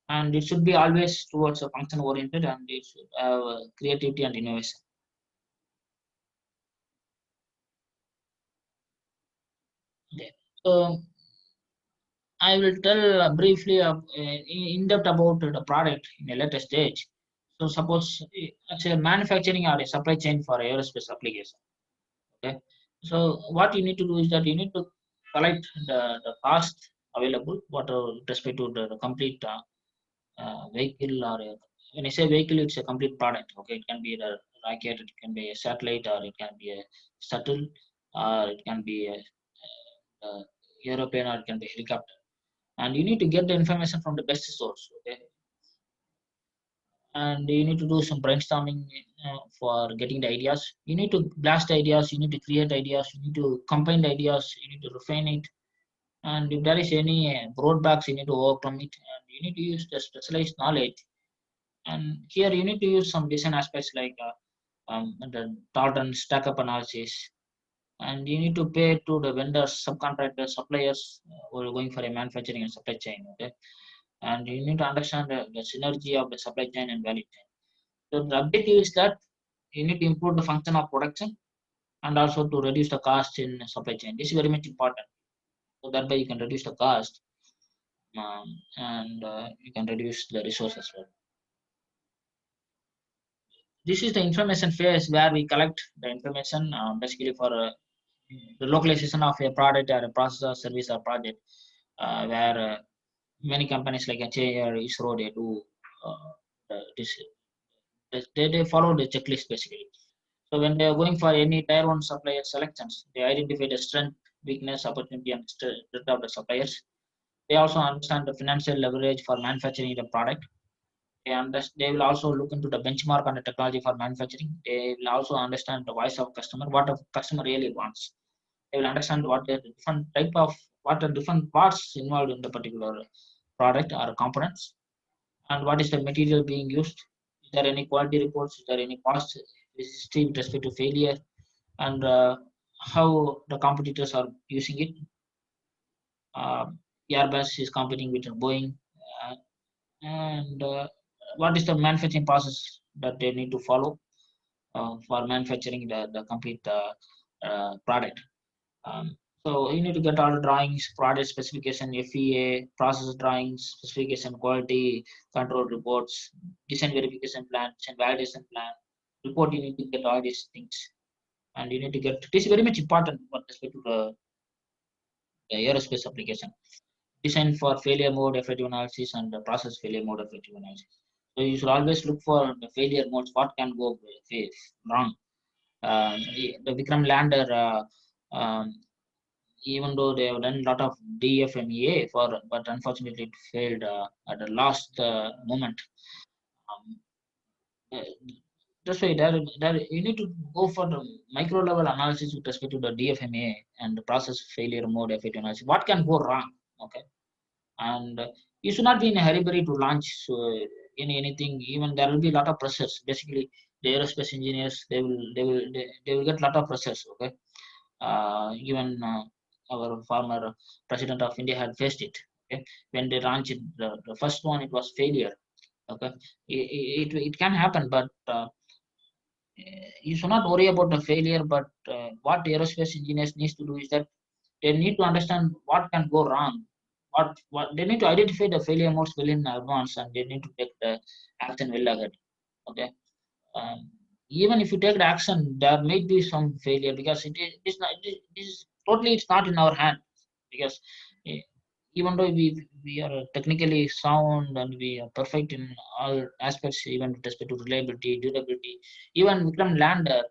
Speaker 2: and it should be always towards a function oriented, and it should have creativity and innovation. Okay. So I will tell briefly in depth about the product in a later stage. So suppose it's a manufacturing or a supply chain for aerospace application. Okay. So what you need to do is that you need to collect the cost available, what with respect to the complete vehicle, or when I say vehicle, it's a complete product. Okay, it can be the rocket, it can be a satellite, or it can be a shuttle, or it can be a aeroplane, or it can be a helicopter. And you need to get the information from the best source. Okay, and you need to do some brainstorming for getting the ideas. You need to blast ideas, you need to create ideas, you need to combine the ideas, you need to refine it, and if there is any roadblocks, you need to overcome it, and you need to use the specialized knowledge. And here you need to use some design aspects like the tolerance stack up analysis, and you need to pay to the vendors, subcontractors, suppliers who are going for a manufacturing and supply chain. Okay, and you need to understand the synergy of the supply chain and value chain. So the objective is that you need to improve the function of production and also to reduce the cost in supply chain. This is very much important. So that way you can reduce the cost, and you can reduce the resource as well. This is the information phase where we collect the information basically for the localization of a product or a process or service or project, where many companies like HAI or ISRO, they do this. They follow the checklist basically. So when they are going for any tier one supplier selections, they identify the strength, weakness, opportunity, and threat of the suppliers. They also understand the financial leverage for manufacturing the product. They will also look into the benchmark on the technology for manufacturing. They will also understand the voice of customer, what the customer really wants. They will understand what the different type of, what are different parts involved in the particular product or components, and what is the material being used. Is there any quality reports? Is there any cost history with respect to failure, and how the competitors are using it? Uh, Airbus is competing with Boeing, uh, and what is the manufacturing process that they need to follow for manufacturing the complete product. So you need to get all the drawings, product specification, FEA, process drawings, specification, quality control reports, design verification plan, design validation plan, report. You need to get all these things, and you need to get. This is very much important with respect to the aerospace application. Design for failure mode effective analysis and the process failure mode effective analysis. So you should always look for the failure modes. What can go wrong? The Vikram lander, even though they have done a lot of DFMEA for, but unfortunately it failed at the last moment. Um, uh, that's why there you need to go for the micro level analysis with respect to the DFMEA and the process failure mode effective analysis. What can go wrong? Okay, and you should not be in a hurry to launch anything. Even there will be a lot of pressures. Basically, the aerospace engineers, they will get a lot of pressures. Okay, even our former president of India had faced it. Okay, when they launched it, the first one, it was failure. Okay, it can happen, but you should not worry about the failure. But what aerospace engineers needs to do is that they need to understand what can go wrong. What they need to identify the failure modes well in advance, and they need to take the action well ahead. Okay. Um, Even if you take the action, there may be some failure because it's not it is totally it's not in our hand because eh, even though we are technically sound and we are perfect in all aspects, even with respect to reliability, durability, even Vikram lander,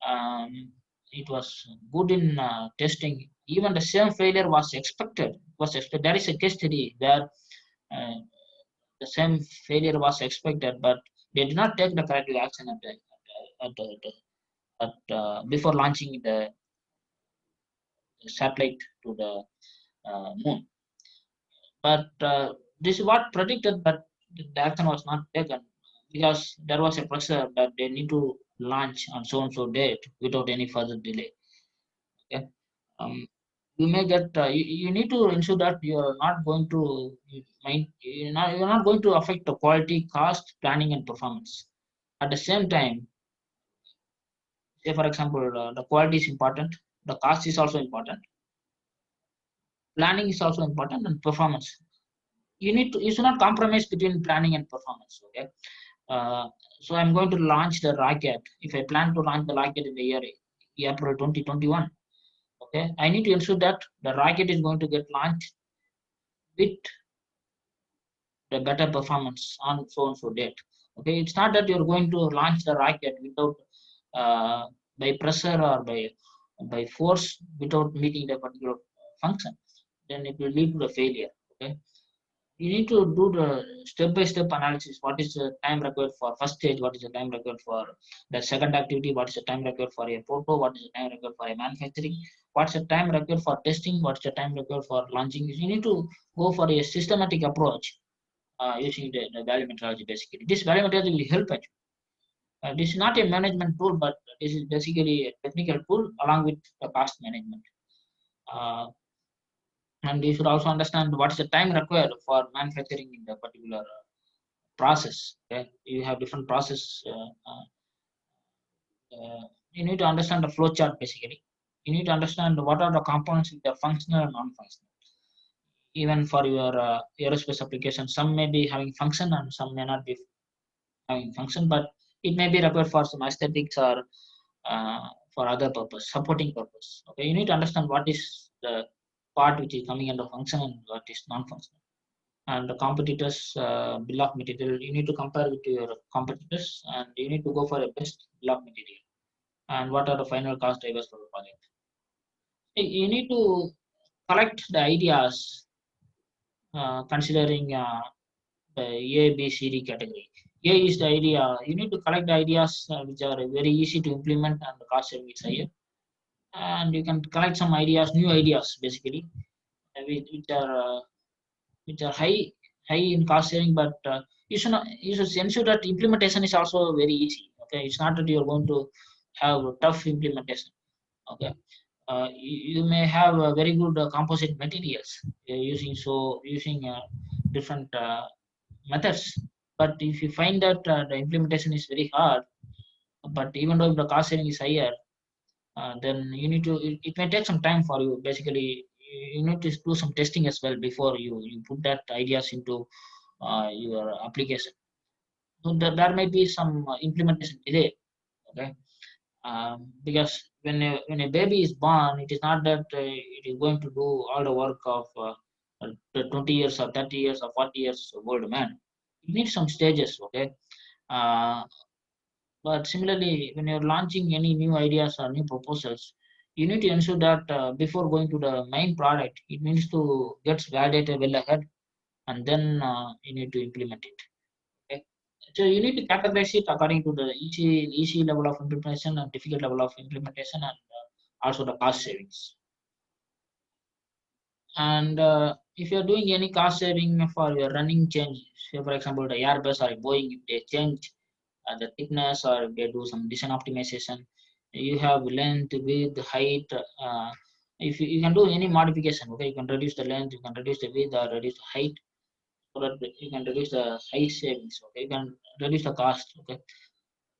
Speaker 2: um, it was good in testing. Even the same failure was expected. Was expected. There is a case study where uh, the same failure was expected, but they did not take the corrective action at the, before launching the satellite to the moon. But this is what predicted, but the action was not taken because there was a pressure that they need to launch on so and so date without any further delay. Okay. You may get you need to ensure that you are not going to you're not going to affect the quality, cost, planning, and performance. At the same time, say for example, the quality is important, the cost is also important, planning is also important, and performance. You should not compromise between planning and performance. Okay. Uh, so I'm going to launch the rocket. If I plan to launch the rocket in the year April 2021, okay, I need to ensure that the rocket is going to get launched with the better performance on so and so date. Okay, it's not that you're going to launch the rocket without by pressure or by force without meeting the particular function. Then it will lead to the failure. Okay, you need to do the step-by-step analysis. What is the time required for first stage? What is the time required for the second activity? What is the time required for a proto? What is the time required for a manufacturing? What's the time required for testing? What's the time required for launching? You need to go for a systematic approach using the value methodology basically. This value methodology will help you. This is not a management tool, but this is basically a technical tool along with the cost management. Uh, and you should also understand what is the time required for manufacturing in the particular process. Okay? You have different process. You need to understand the flow chart basically. You need to understand what are the components which are functional and non-functional. Even for your aerospace application, some may be having function and some may not be having function, but it may be required for some aesthetics or for other purpose, supporting purpose. Okay, you need to understand what is the part which is coming under function and what is non-functional. And the competitors' bill of material, you need to compare with your competitors, and you need to go for a best bill of material. And what are the final cost drivers for the project? You need to collect the ideas, considering the A, B, C, D category. A is the idea. You need to collect the ideas which are very easy to implement and the cost saving is higher. And you can collect some ideas, new ideas basically, which are high in cost saving, but you should ensure that implementation is also very easy. Okay, it's not that you're going to have tough implementation. Okay, you may have very good composite materials using different methods. But if you find that the implementation is very hard, but even though the cost saving is higher, then you need to. It may take some time for you. Basically, you need to do some testing as well before you put that ideas into your application. So there may be some implementation delay. Okay, because when a baby is born, it is not that it is going to do all the work of the 20 years or 30 years or 40 years old man. It needs some stages. Okay, uh, but similarly, when you're launching any new ideas or new proposals, you need to ensure that before going to the main product, it needs to get validated well ahead, and then you need to implement it. Okay? So you need to categorize it according to the easy level of implementation and difficult level of implementation, and also the cost savings. And if you're doing any cost saving for your running change, say for example the Airbus or Boeing, if they change the thickness or if they do some design optimization, you have length, width, height. If you can do any modification, okay, you can reduce the length, you can reduce the width or reduce the height. so that you can reduce the high savings. Okay, you can reduce the cost. Okay,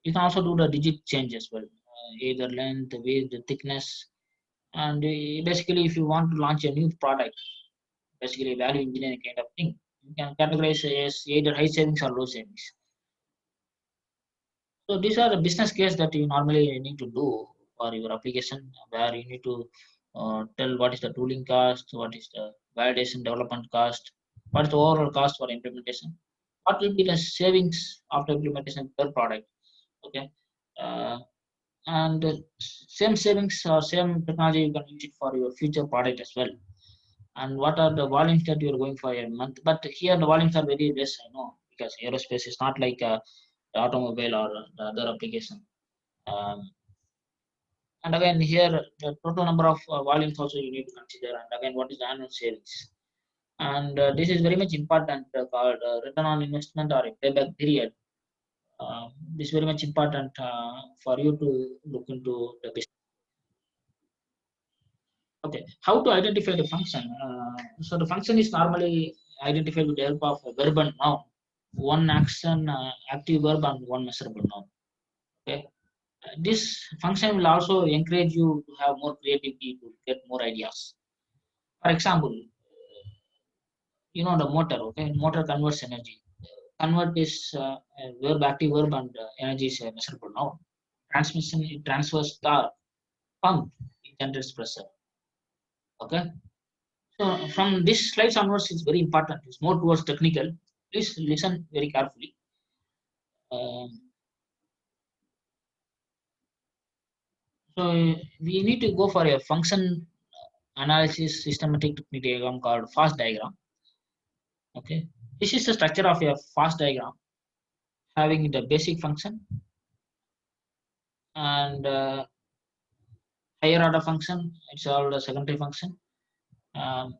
Speaker 2: you can also do the digit change as well, either length, width, the thickness, and basically if you want to launch a new product, basically value engineering kind of thing, you can categorize as either high savings or low savings. So these are the business case that you normally need to do for your application, where you need to tell what is the tooling cost, what is the validation development cost, what is the overall cost for implementation, what will be the savings after implementation per product. Okay, uh, and same savings or same technology you can use it for your future product as well. And what are the volumes that you're going for a month? But here the volumes are very less, I know, because aerospace is not like the automobile or the other application. Um, and again, here the total number of volumes also you need to consider. And again, what is the annual savings? And this is very much important, called return on investment or a payback period. This is very much important for you to look into the business. Okay, how to identify the function? So the function is normally identified with the help of a verb and noun. One action, active verb, and one measurable noun. Okay, this function will also encourage you to have more creativity to get more ideas. For example, you know the motor. Okay, motor converts energy. Convert is a verb, active verb, and energy is a measurable noun. Transmission, it transfers torque. Pump, it generates pressure. Okay. So from this slides onwards, it's very important. It's more towards technical. Please listen very carefully. Um, so we need to go for a function analysis systematic technique diagram called FAST diagram. Okay, this is the structure of a FAST diagram, having the basic function and higher order function. It's all the secondary function. Um,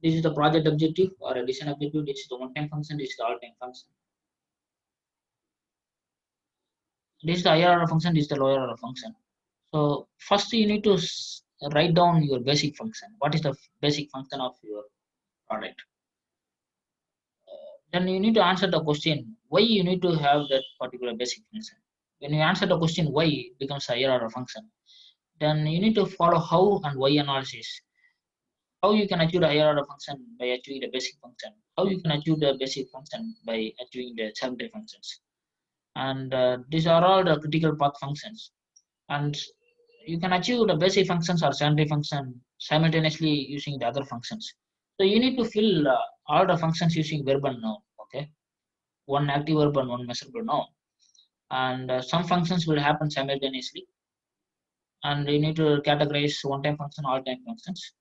Speaker 2: this is the project objective or a design objective. This is the one-time function. This is the all-time function. This is the higher order function. This is the lower order function. So first you need to write down your basic function. What is the basic function of your product? Then you need to answer the question why you need to have that particular basic function. When you answer the question why, it becomes a higher order function. Then you need to follow how and why analysis. How you can achieve the higher order function by achieving the basic function. How you can achieve the basic function by achieving the secondary functions. And these are all the critical path functions. And you can achieve the basic functions or secondary function simultaneously using the other functions. So you need to fill all the functions using verb and noun. Okay, one active verb and one measurable noun, and some functions will happen simultaneously. And you need to categorize one-time function, all-time functions.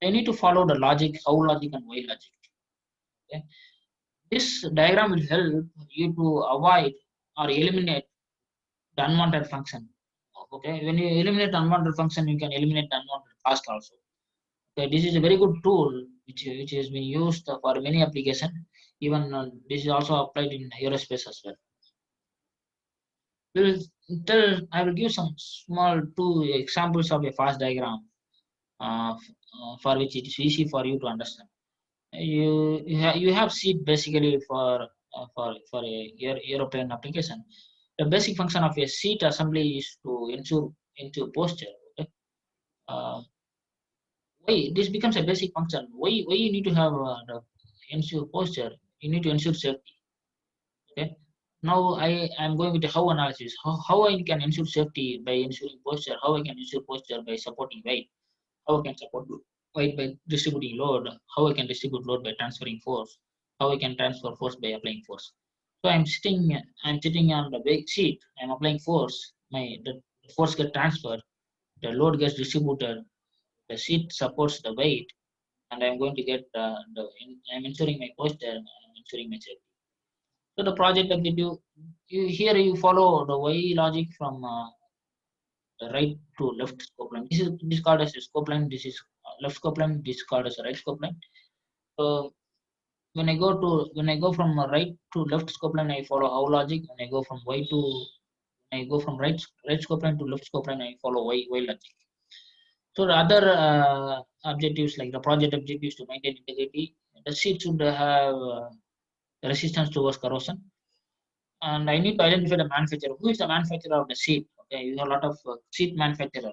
Speaker 2: You need to follow the logic, how logic and why logic. Okay, this diagram will help you to avoid or eliminate the unwanted function. Okay, when you eliminate unwanted function, you can eliminate the unwanted cost also. Okay, this is a very good tool which has been used for many applications. Even this is also applied in aerospace as well. We'll I will give some small two examples of a fast diagram for which it is easy for you to understand. You have seat basically for a aeroplane application. The basic function of a seat assembly is to ensure posture. Okay? Uh, why this becomes a basic function? Why you need to have the ensure posture? You need to ensure safety. Okay. Now I am going with the how analysis. How I can ensure safety by ensuring posture. How I can ensure posture by supporting weight. How I can support weight by distributing load. How I can distribute load by transferring force. How I can transfer force by applying force. So I'm sitting on the big seat. I'm applying force. The force gets transferred. The load gets distributed. The seat supports the weight, and I'm going to get I'm ensuring my posture. I'm ensuring my safety. So the project objective, here you follow the Y logic from the right to left scope line. This called as a scope line. This is left scope line. This is called as a right scope line. So when I go from right to left scope line, I follow how logic. When I go from Y to when I go from right scope line to left scope line, I follow Y logic. So the other objectives, like the project objectives to maintain integrity, the sheet should have resistance towards corrosion. And I need to identify the manufacturer. Who is the manufacturer of the sheet? Okay, you have a lot of sheet manufacturer.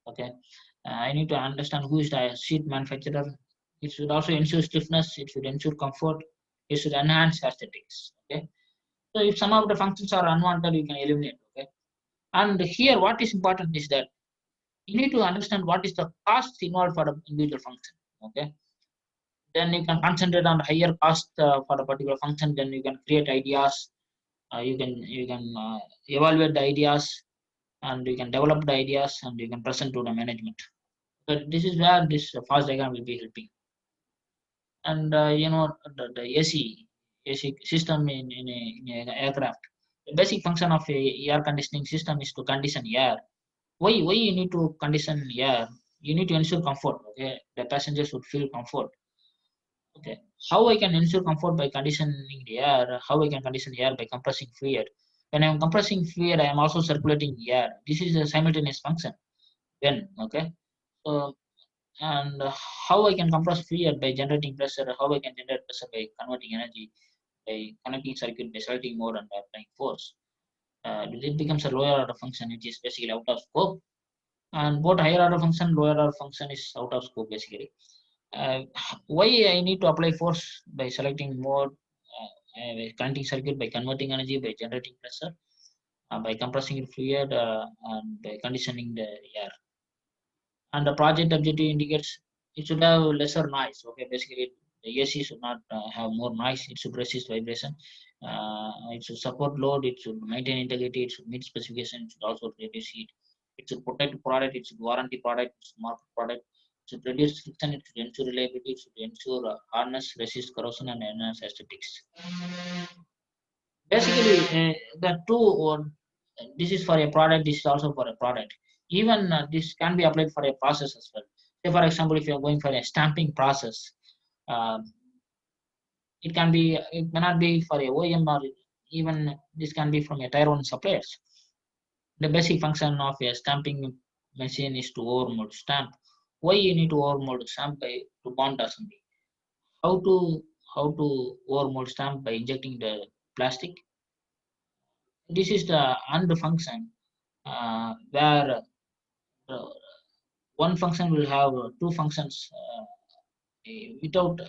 Speaker 2: Okay, I need to understand who is the sheet manufacturer. It should also ensure stiffness. It should ensure comfort. It should enhance aesthetics. Okay, so if some of the functions are unwanted, you can eliminate. Okay, and here what is important is that you need to understand what is the cost involved for the individual function. Okay, then you can concentrate on the higher cost for the particular function. Then you can create ideas. You can evaluate the ideas, and you can develop the ideas, and you can present to the management. But this is where this fast diagram will be helping. And the AC system in a aircraft. The basic function of a air conditioning system is to condition air. Why you need to condition air? You need to ensure comfort. Okay, the passengers would feel comfort. Okay, how I can ensure comfort by conditioning the air? How I can condition the air by compressing fluid? When I'm compressing fluid, I am also circulating air. This is a simultaneous function. Then, okay, so and how I can compress fluid by generating pressure? How I can generate pressure by converting energy by connecting circuit by selecting mode and by applying force. It becomes a lower order function, which is basically out of scope, and both higher order function, lower order function is out of scope basically. uh, why I need to apply force by selecting mode, by connecting circuit, by converting energy, by generating pressure, by compressing fluid, and by conditioning the air. And the project objective indicates it should have lesser noise. Okay, basically the AC should not have more noise. It should resist vibration. It should support load. It should maintain integrity. It should meet specification. It should also reduce heat. It should protect product. It should warranty product. It should market product. It should reduce friction. It should ensure reliability. It should ensure hardness, resist corrosion, and enhance aesthetics. Basically, the two or this is for a product. This is also for a product. Even this can be applied for a process as well. Say, for example, if you are going for a stamping process, uh, it may not be for a OEM, or even this can be from a tier one suppliers. The basic function of a stamping machine is to overmold stamp. Why you need to overmold stamp? By to bond assembly. How to how to overmold stamp? By injecting the plastic. This is the and function where uh, one function will have two functions. Without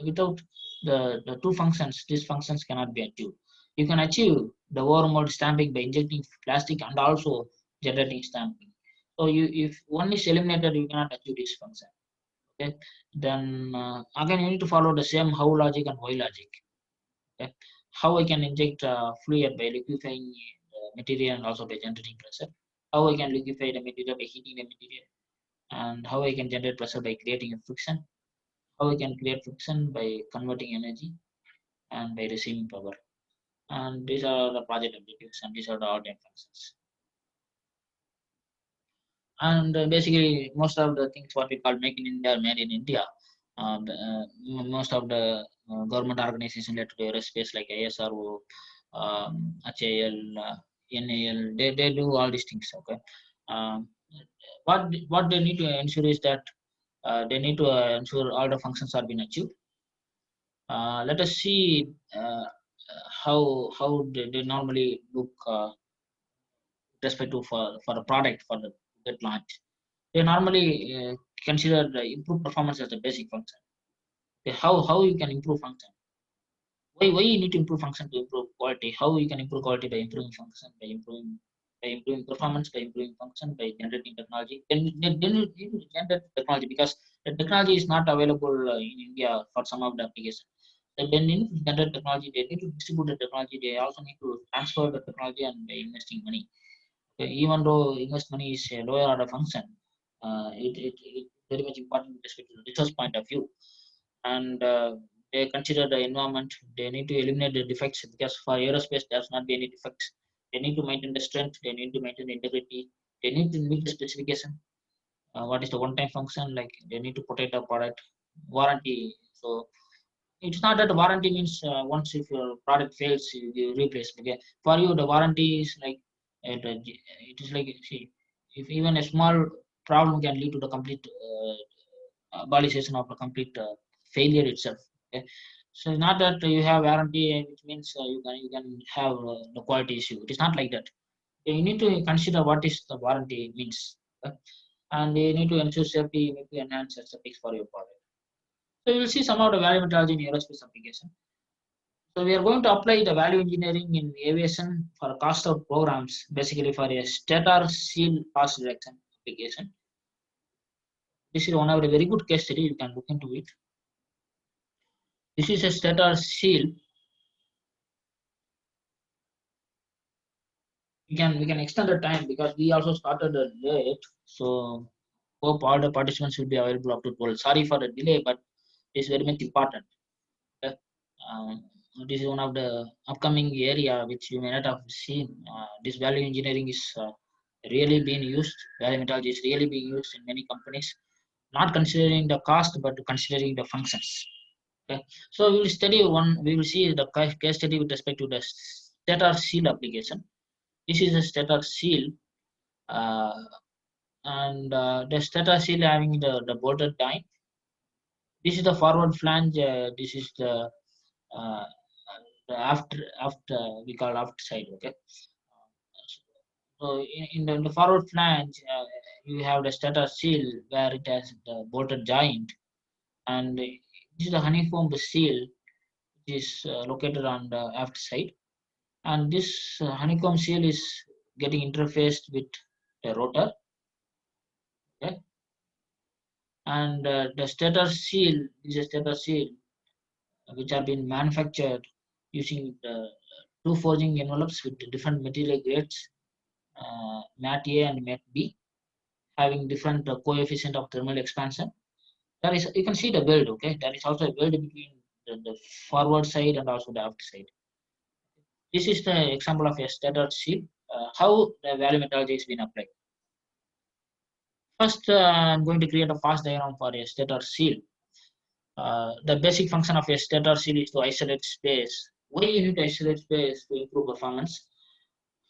Speaker 2: the two functions, these functions cannot be achieved. You can achieve the overmold stamping by injecting plastic and also generating stamping. So if one is eliminated, you cannot achieve this function. Okay, then again you need to follow the same how logic and why logic. Okay, how I can inject fluid by liquefying the material and also by generating pressure. How I can liquefy the material by heating the material, and how I can generate pressure by creating a friction. How I can create friction by converting energy and by receiving power. And these are the project objectives, and these are the outline functions. And basically, most of the things what we call make in India are made in India. Most of the government organizations related to aerospace like ASRO, HAL, NAL, they do all these things. Okay. Um, what they need to ensure is that they need to ensure all the functions are being achieved. Let us see how they normally look respect to for the product for the get launch. They normally consider the improved performance as the basic function. Okay, how you can improve function? Why you need to improve function to improve quality? How you can improve quality by improving function, by improving performance, by improving function, by generating technology. Then you need to generate technology because the technology is not available in India for some of the applications. So they need to generate technology. They need to distribute the technology. They also need to transfer the technology and by investing money. Even though invest money is a lower order function, it very much important with respect to the resource point of view. And they consider the environment. They need to eliminate the defects because for aerospace there's not be any defects. They need to maintain the strength. They need to maintain the integrity. They need to meet the specification. What is the one-time function? Like they need to protect the product warranty. So it's not that the warranty means once if your product fails you replace. Okay, for you the warranty is like it is like see if even a small problem can lead to the complete abolition of the complete failure itself. Okay, so it's not that you have warranty, which means you can have the quality issue. It is not like that. You need to consider what is the warranty means, okay? And you need to ensure safety. You need to enhance aesthetics for your product. So you will see some of the value methodology in aerospace application. So we are going to apply the value engineering in aviation for cost out programs, basically for a stator seal cost reduction application. This is one of the very good case study. You can look into it. This is a stator seal. We can extend the time because we also started late. So hope all the participants will be available up to 12. Sorry for the delay, but it's very much important. Okay? This is one of the upcoming area which you may not have seen. This value engineering is really being used. Value methodology is really being used in many companies, not considering the cost but considering the functions. Okay, so we will study one. We will see the case study with respect to the stator seal application. This is a stator seal, uh, and the stator seal having the bolted joint. This is the forward flange. This is uh, the after we call aft side. Okay, so in the forward flange, you have the stator seal where it has the bolted joint, and this is the honeycomb seal which is located on the aft side. And this honeycomb seal is getting interfaced with the rotor. Okay, and the stator seal is a stator seal which have been manufactured using the two forging envelopes with different material grades, mat A and mat B, having different coefficient of thermal expansion. There is, you can see the weld. Okay, there is also a weld between the forward side and also the aft side. This is the example of a stator seal. How the value methodology is being applied. First, I'm going to create a fast diagram for a stator seal. The basic function of a stator seal is to isolate space. Why you need to isolate space to improve performance?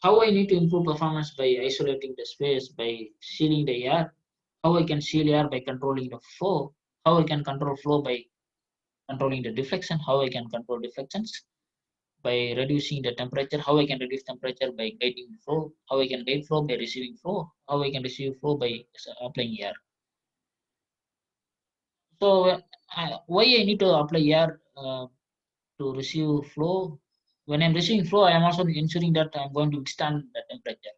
Speaker 2: How I need to improve performance by isolating the space, by sealing the air? How I can seal air by controlling the flow? How I can control flow by controlling the deflection? How I can control deflections? By reducing the temperature, how I can reduce temperature by guiding flow, how I can guide flow by receiving flow, how I can receive flow by applying air. So why I need to apply air to receive flow? When I'm receiving flow, I am also ensuring that I'm going to withstand the temperature.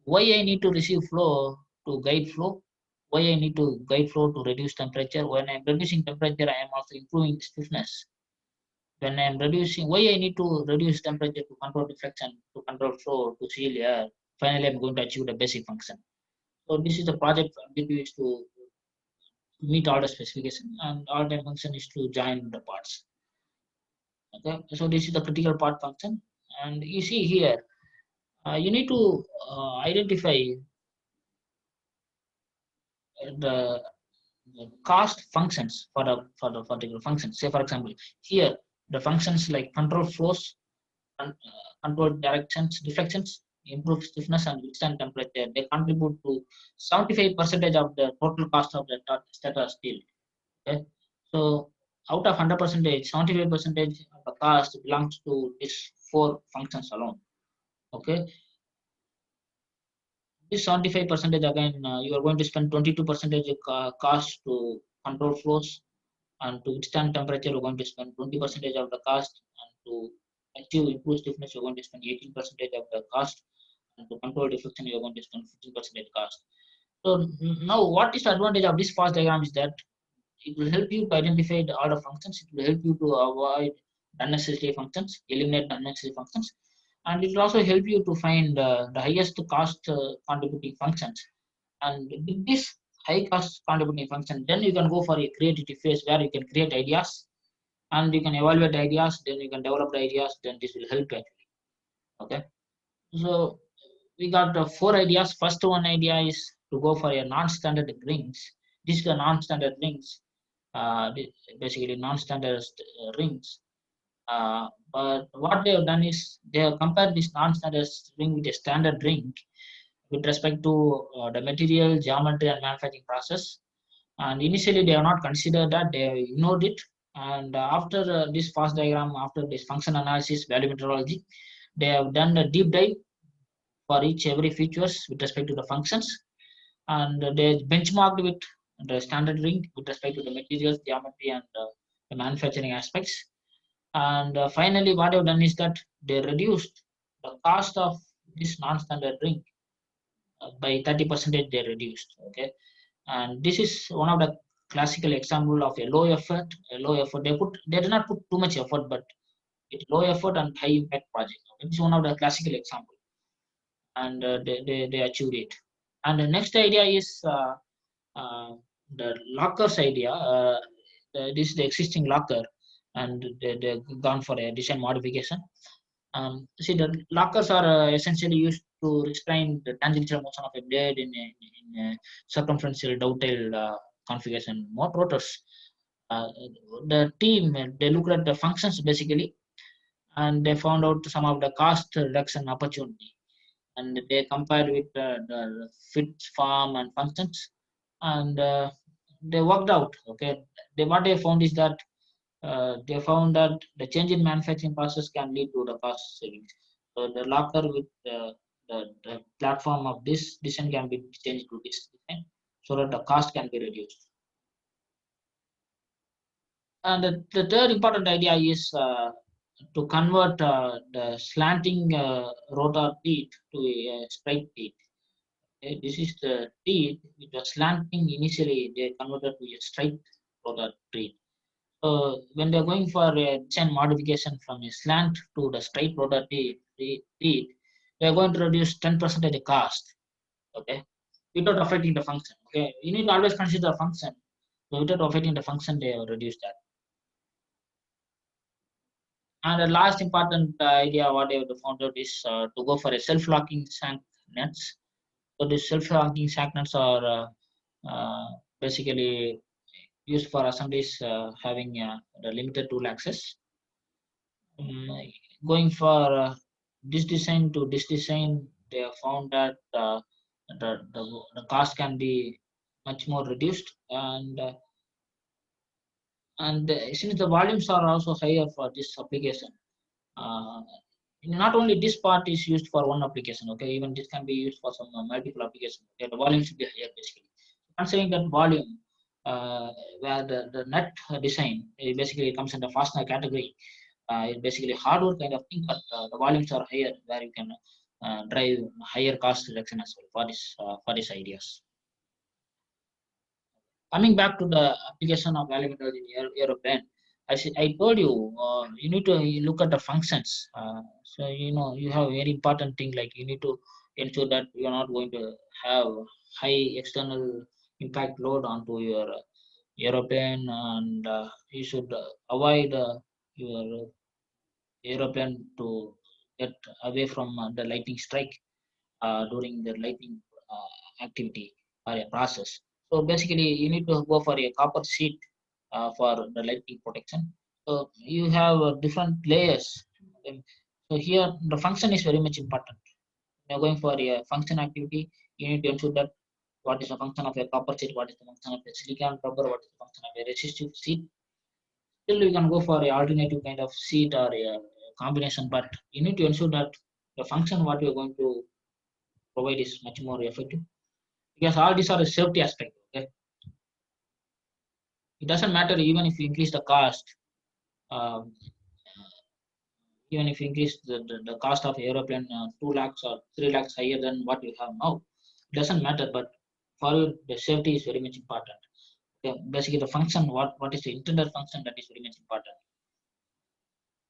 Speaker 2: Why I need to receive flow to guide flow? Why I need to guide flow to reduce temperature? When I'm reducing temperature, I am also improving stiffness. When I'm reducing, why I need to reduce temperature to control deflection, to control flow, to seal air. Finally, I'm going to achieve the basic function. So this is the project objective is to meet all the specification, and all the function is to join the parts. Okay, so this is the critical part function, and you see here, you need to identify the cost functions for the particular function. Say for example, here the functions like control flows, control directions, deflections, improve stiffness and withstand temperature. They contribute to 75% of the total cost of the stator steel. Okay, so out of 100%, 75% of the cost belongs to these four functions alone. Okay, this 75% again, you are going to spend 22% cost to control flows, and to withstand temperature, you're going to spend 20% of the cost, and to achieve improved stiffness, you're going to spend 18% of the cost, and to control deflection, you're going to spend 15% cost. So now, what is the advantage of this fast diagram is that it will help you to identify the order functions. It will help you to avoid unnecessary functions, eliminate unnecessary functions, and it will also help you to find the highest cost contributing functions. And with this high cost contributing function, then you can go for a creativity phase where you can create ideas and you can evaluate ideas, then you can develop the ideas, then this will help actually. Okay, so we got the four ideas. First one idea is to go for a non-standard rings. This is the non-standard rings, basically non-standard rings. But what they have done is they have compared this non-standard ring with a standard ring, with respect to the material, geometry, and manufacturing process. And initially, they have not considered that; they ignored it. And after this fast diagram, after this function analysis, value methodology, they have done a deep dive for each every features with respect to the functions, and they benchmarked with the standard ring with respect to the materials, geometry, and the manufacturing aspects. And finally, what they've done is that they reduced the cost of this non-standard ring by 30% they reduced. Okay, and this is one of the classical example of a low effort. A low effort. They did not put too much effort, but it's low effort and high impact project. Okay? It's one of the classical example, and they achieved it. And the next idea is uh, the lockers idea. This is the existing locker, and they gone for a design modification. See, the lockers are essentially used to restrain the tangential motion of a blade in a circumferential dovetail configuration rotors. Uh, the team they looked at the functions basically, and they found out some of the cost reduction opportunity, and they compared with the fit, form, and functions, and they worked out. Okay, what they found is that they found that the change in manufacturing process can lead to the cost savings. So the locker with the platform of this design can be changed to this design so that the cost can be reduced. And the third important idea is to convert the slanting rotor teeth to a straight teeth. Okay, this is the teeth which was slanting initially, they converted to a straight rotor teeth. So when they're going for a design modification from a slant to the straight rotor teeth, they're going to reduce 10% of the cost, okay, without affecting the function. Okay, you need to always consider the function. So without affecting the function, they have reduced that. And the last important idea what they have found out is to go for a self-locking shank nets. So the self-locking shank nets are basically used for assemblies having the limited tool access. Going for this design to this design, they have found that the cost can be much more reduced, and since the volumes are also higher for this application, uh, not only this part is used for one application. Okay, even this can be used for some multiple applications. Okay, the volume should be higher basically. Considering that volume, where the net design basically comes in the fastener category, it's basically hardware kind of thing, but the volumes are higher where you can drive higher cost reduction as well for these ideas. Coming back to the application of value methodology in aeroplane, I told you you need to look at the functions. So you have a very important thing like you need to ensure that you are not going to have high external impact load onto your aeroplane, and you should avoid your aeroplane to get away from the lightning strike during the lightning activity or a process. So basically, you need to go for a copper sheet for the lightning protection. So you have different layers. Um, So here the function is very much important. You're going for a function activity, you need to ensure that what is the function of a copper sheet, what is the function of a silicon rubber, what is the function of a resistive sheet. Still, you can go for a alternative kind of sheet or a combination, but you need to ensure that the function what you're going to provide is much more effective, because all these are a safety aspect. Okay, it doesn't matter even if you increase the cost, um, even if you increase the cost of aeroplane 2 lakhs or 3 lakhs higher than what you have now, it doesn't matter. But for you, the safety is very much important. Okay, basically, the function, what is the intended function, that is very much important.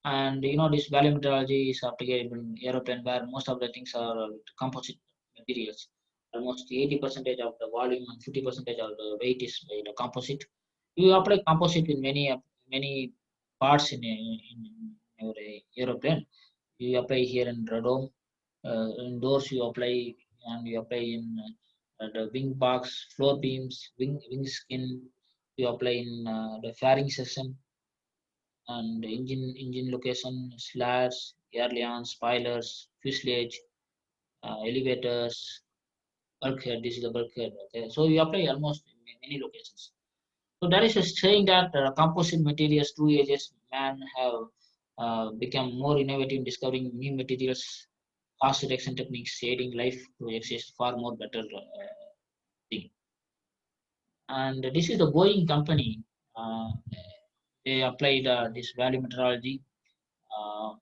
Speaker 2: And this value methodology is applicable in aeroplane where most of the things are composite materials. Almost 80% of the volume and 50% of the weight is by the composite. You apply composite in many parts in your aeroplane. You apply here in radome, in doors you apply, and you apply in the wing box, floor beams, wing skin. You apply in the fairing system and engine location, slats, ailerons, spoilers, fuselage, elevators. bulkhead. This is the bulkhead. Okay, so we apply almost in many locations. So that is just saying that composite materials through ages man have become more innovative in discovering new materials, cost reduction techniques, aiding life to exist far more better thing. And this is the Boeing company. Uh, they applied this value methodology uh,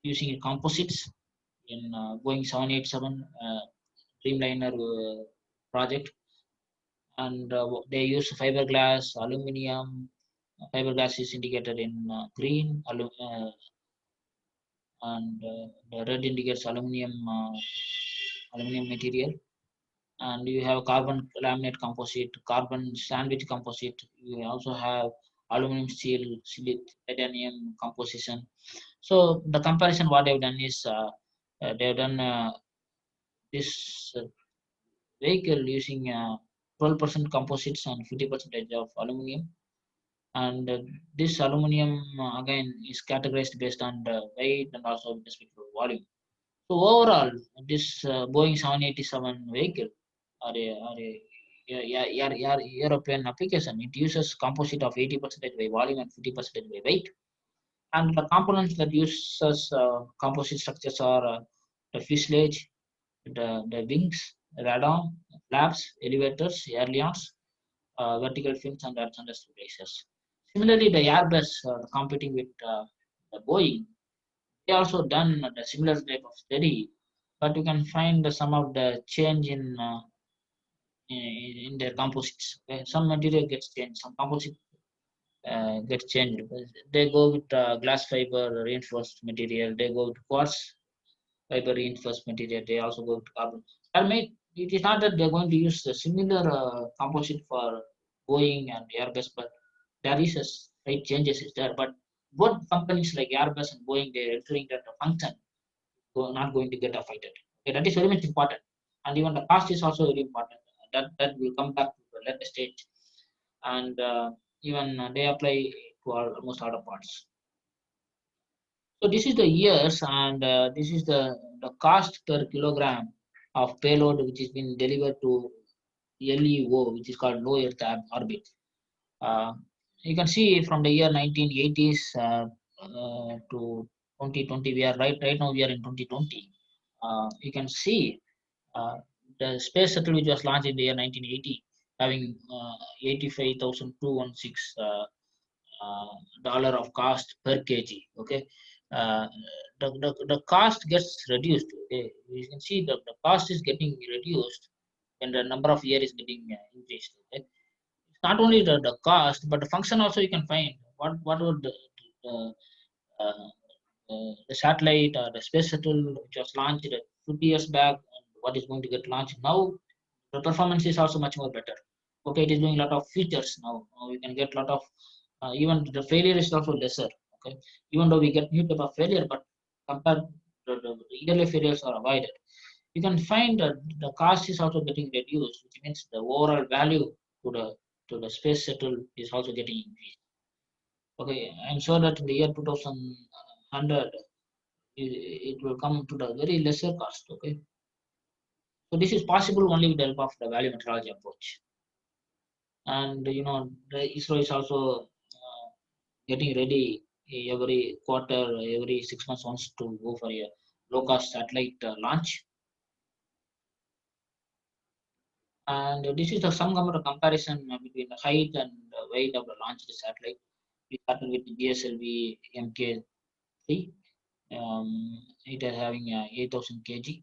Speaker 2: using composites in Boeing 787 Dreamliner project, and they use fiberglass, aluminum. Fiberglass is indicated in green, and the red indicates aluminum material. And you have carbon laminate composite, carbon sandwich composite. You also have aluminum steel, titanium composition. So the comparison what they've done is they've done this vehicle using 12% composites and 50% of aluminum. And this aluminum again is categorized based on the weight and also with respect to volume. So overall, this Boeing 787 vehicle or airplane application, it uses composite of 80% by volume and 50% by weight. And the components that uses composite structures are the fuselage, the wings, radar, flaps, elevators, ailerons, vertical fins, and and stabilizers. Similarly, the Airbus competing with the Boeing, they also done the similar type of study, but you can find some of the change in their composites. Okay? Some material gets changed, some composite gets changed. They go with glass fiber reinforced material. They go with quartz fiber reinforced material. They also go with carbon. It is not that they're going to use a similar composite for Boeing and Airbus, but there is a slight changes is there. But both companies like Airbus and Boeing, they're ensuring that the function not going to get affected. Okay, that is very much important. And even the cost is also very important. That will come back to the later stage. And even they apply to almost all the parts. So this is the years, and this is the cost per kilogram of payload which is been delivered to LEO, which is called low Earth orbit. Uh, you can see from the year 1980s to 2020, we are right now we are in 2020. You can see uh, the space shuttle which was launched in the year 1980, having 85,216 dollar of cost per kg. Okay, uh, the cost gets reduced. Okay, you can see the cost is getting reduced when the number of year is getting increased. Okay, it's not only the cost, but the function also you can find. What would the, uh, the satellite or the space shuttle which was launched 50 years back, and what is going to get launched now, the performance is also much more better. Okay, it is doing a lot of features now. Now we can get a lot of even the failure is also lesser. Okay, even though we get new type of failure, but compared the yearly failures are avoided. You can find that the cost is also getting reduced, which means the overall value to the space shuttle is also getting increased. Okay, I'm sure that in the year 2100 it will come to the very lesser cost. Okay, so this is possible only with the help of the value methodology approach. And the ISRO is also getting ready every quarter, every 6 months wants to go for a low cost satellite launch. And this is the some kind of comparison between the height and the weight of the launched satellite. We started with the GSLV MK3. It is having 8,000 kg,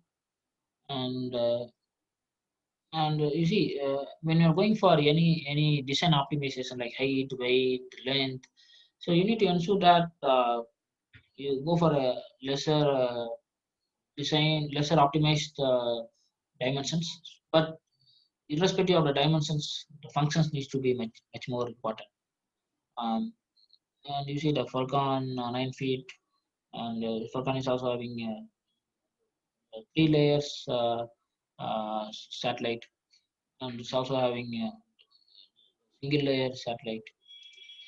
Speaker 2: and you see when you're going for any design optimization like height, weight, length, so you need to ensure that you go for a lesser lesser optimized dimensions. But irrespective of the dimensions, the functions needs to be much more important. Um, and you see the Falcon 9 feet, and Falcon is also having 3 layers satellite, and it's also having a single layer satellite.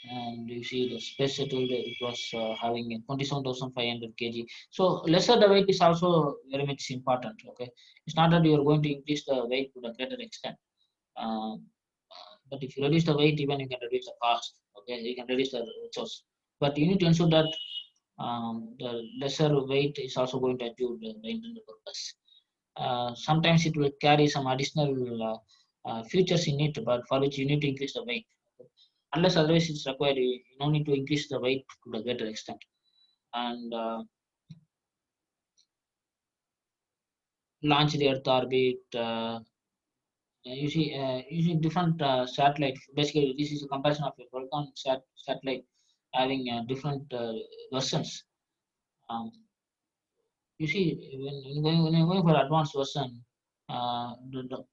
Speaker 2: And you see the space shuttle, it was having a 27,500 kg. So lesser the weight is also very much important. Okay, it's not that you are going to increase the weight to the greater extent. Uh, but if you reduce the weight, even you can reduce the cost. Okay, you can reduce the resource. But you need to ensure that the lesser weight is also going to achieve the intended purpose. Sometimes it will carry some additional features in it, but for which you need to increase the weight. Unless otherwise it's required, you no need to increase the weight to the greater extent. And launch the Earth orbit. You see different satellite. Basically, this is a comparison of a Vulcan satellite having different versions. Um, you see, when you're going for advanced version, the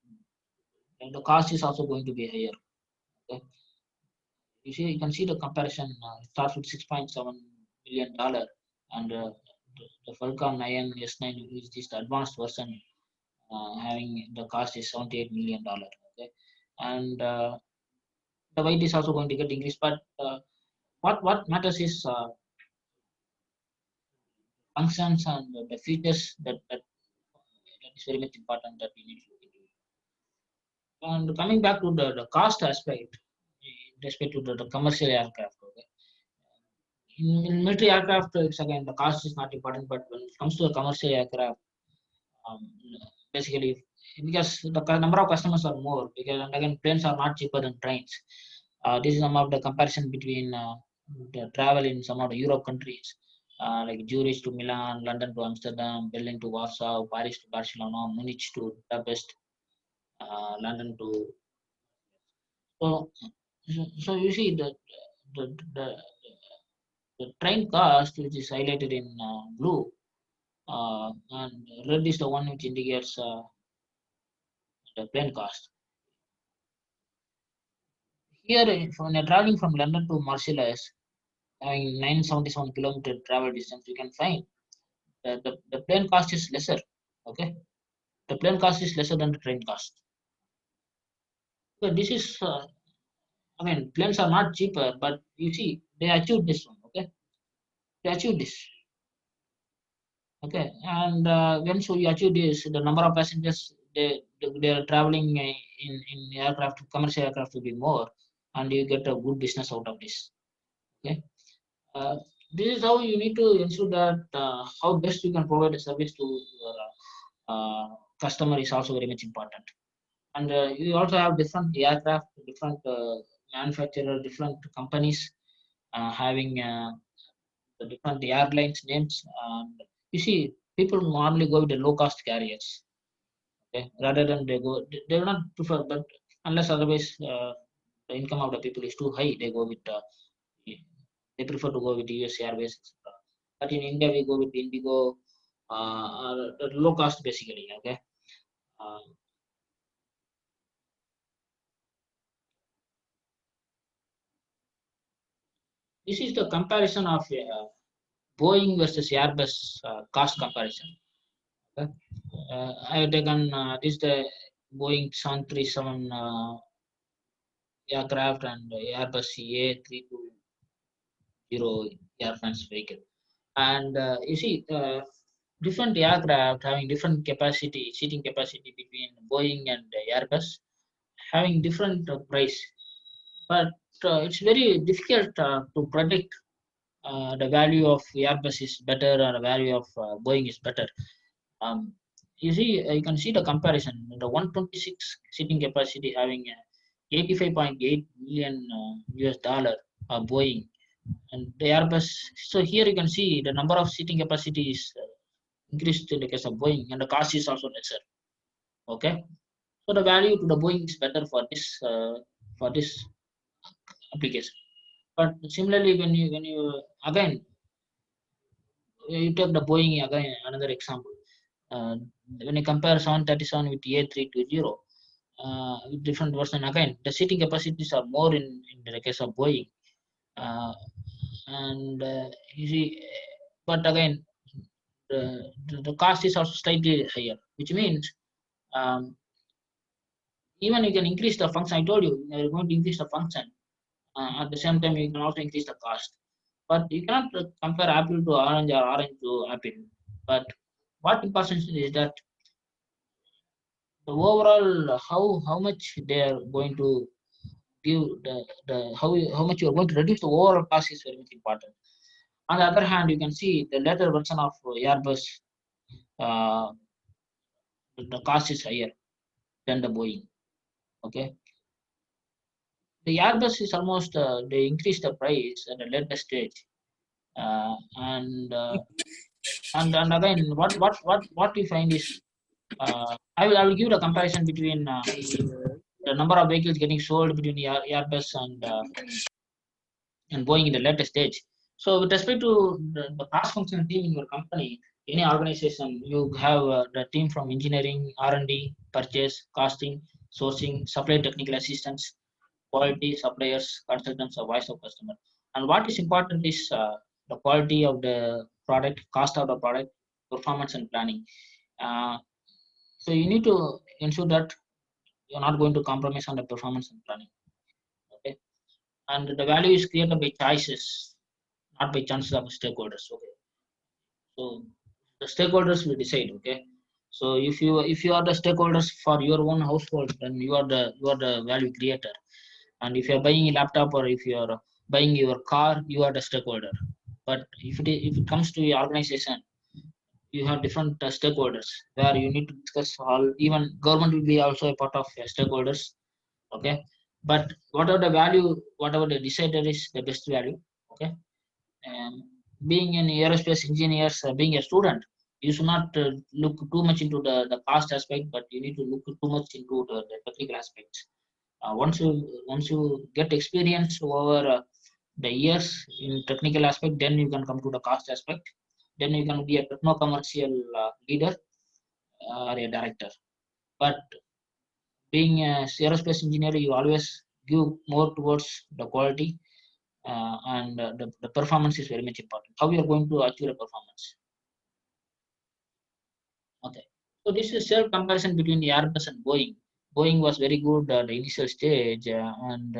Speaker 2: cost is also going to be higher. Okay? You can see the comparison. It starts with $6.7 million, and the Falcon 9 S9 is this the advanced version, having the cost is $78 million. Okay, and the weight is also going to get increased. But what matters is functions and the features that is very much important that we need to look into. And coming back to the cost aspect, in respect to the commercial aircraft. Okay, in military aircraft, it's again the cost is not important, but when it comes to the commercial aircraft, um, basically because the number of customers are more, because and again planes are not cheaper than trains. This is some of the comparison between the travel in some of the Europe countries, like Zurich to Milan, London to Amsterdam, Berlin to Warsaw, Paris to Barcelona, Munich to Budapest, London to. So, so you see the, the, the train cost, which is highlighted in blue, and red is the one which indicates the plane cost. Here, when you're traveling from London to Marseilles, having 977 kilometer travel distance, you can find the plane cost is lesser. Okay, the plane cost is lesser than the train cost. So this is, I mean, planes are not cheaper, but you see, they achieved this one. Okay, they achieved this. Okay, and once you achieve this, the number of passengers they are traveling in aircraft, commercial aircraft will be more, and you get a good business out of this. Okay, uh, this is how you need to ensure that how best you can provide a service to customer is also very much important. And you also have different aircraft, different manufacturer, different companies having the different airlines names. And you see, people normally go with the low cost carriers, okay, rather than they will not prefer, but unless otherwise the income of the people is too high, they go with they prefer to go with US Airways, etc. But in India, we go with Indigo, low cost basically. Okay, uh, this is the comparison of Boeing versus Airbus cost comparison. Okay. I have taken this the Boeing 737 aircraft and Airbus A320 airframes vehicle. And you see, different aircraft having different capacity, seating capacity between Boeing and Airbus, having different price. But it's very difficult to predict the value of Airbus is better or the value of Boeing is better. Um, you see, you can see the comparison. The 126 seating capacity having 85.8 million US dollar Boeing, and the Airbus. So here you can see the number of seating capacity is increased in the case of Boeing, and the cost is also lesser. Okay, so the value to the Boeing is better for this application. But similarly, when you again you take the Boeing again another example. Uh, when you compare 737 with A320 with different version, again the seating capacities are more in the case of Boeing, uh, and you see, but again the cost is also slightly higher, which means um, even you can increase the function. I told you you're going to increase the function. At the same time, you can also increase the cost. But you cannot compare apple to orange or orange to apple. But what important is that the overall how much they are going to give the how much you are going to reduce the overall cost is very much important. On the other hand, you can see the later version of Airbus, uh, the cost is higher than the Boeing. Okay, the Airbus is almost they increased the price at the later stage, uh, and uh, and again, what we find is I will give the comparison between the number of vehicles getting sold between Airbus and Boeing in the later stage. So with respect to the cross-functional team in your company, any organization, you have the team from engineering, R&D, purchase, costing, sourcing, supply technical assistance, quality, suppliers, consultants, or voice of customer. And what is important is the quality of the product, cost of the product, performance and planning. Uh, so you need to ensure that you're not going to compromise on the performance and planning. Okay, and the value is created by choices, not by chances of stakeholders. Okay, so the stakeholders will decide. Okay, so if you are the stakeholders for your own household, then you are the value creator. And if you are buying a laptop or if you are buying your car, you are the stakeholder. But if it comes to your organization, you have different stakeholders where you need to discuss all. Even government will be also a part of stakeholders. Okay, but whatever the value, whatever the decider is the best value. Okay, um, being an aerospace engineer, being a student, you should not look too much into the cost aspect, but you need to look too much into the technical aspects. Once you get experience over the years in technical aspect, then you can come to the cost aspect. Then you can be a techno commercial leader or a director. But being a aerospace engineer, you always give more towards the quality, and the performance is very much important. How you are going to achieve a performance? Okay, so this is self comparison between the Airbus and Boeing. Boeing was very good at the initial stage, and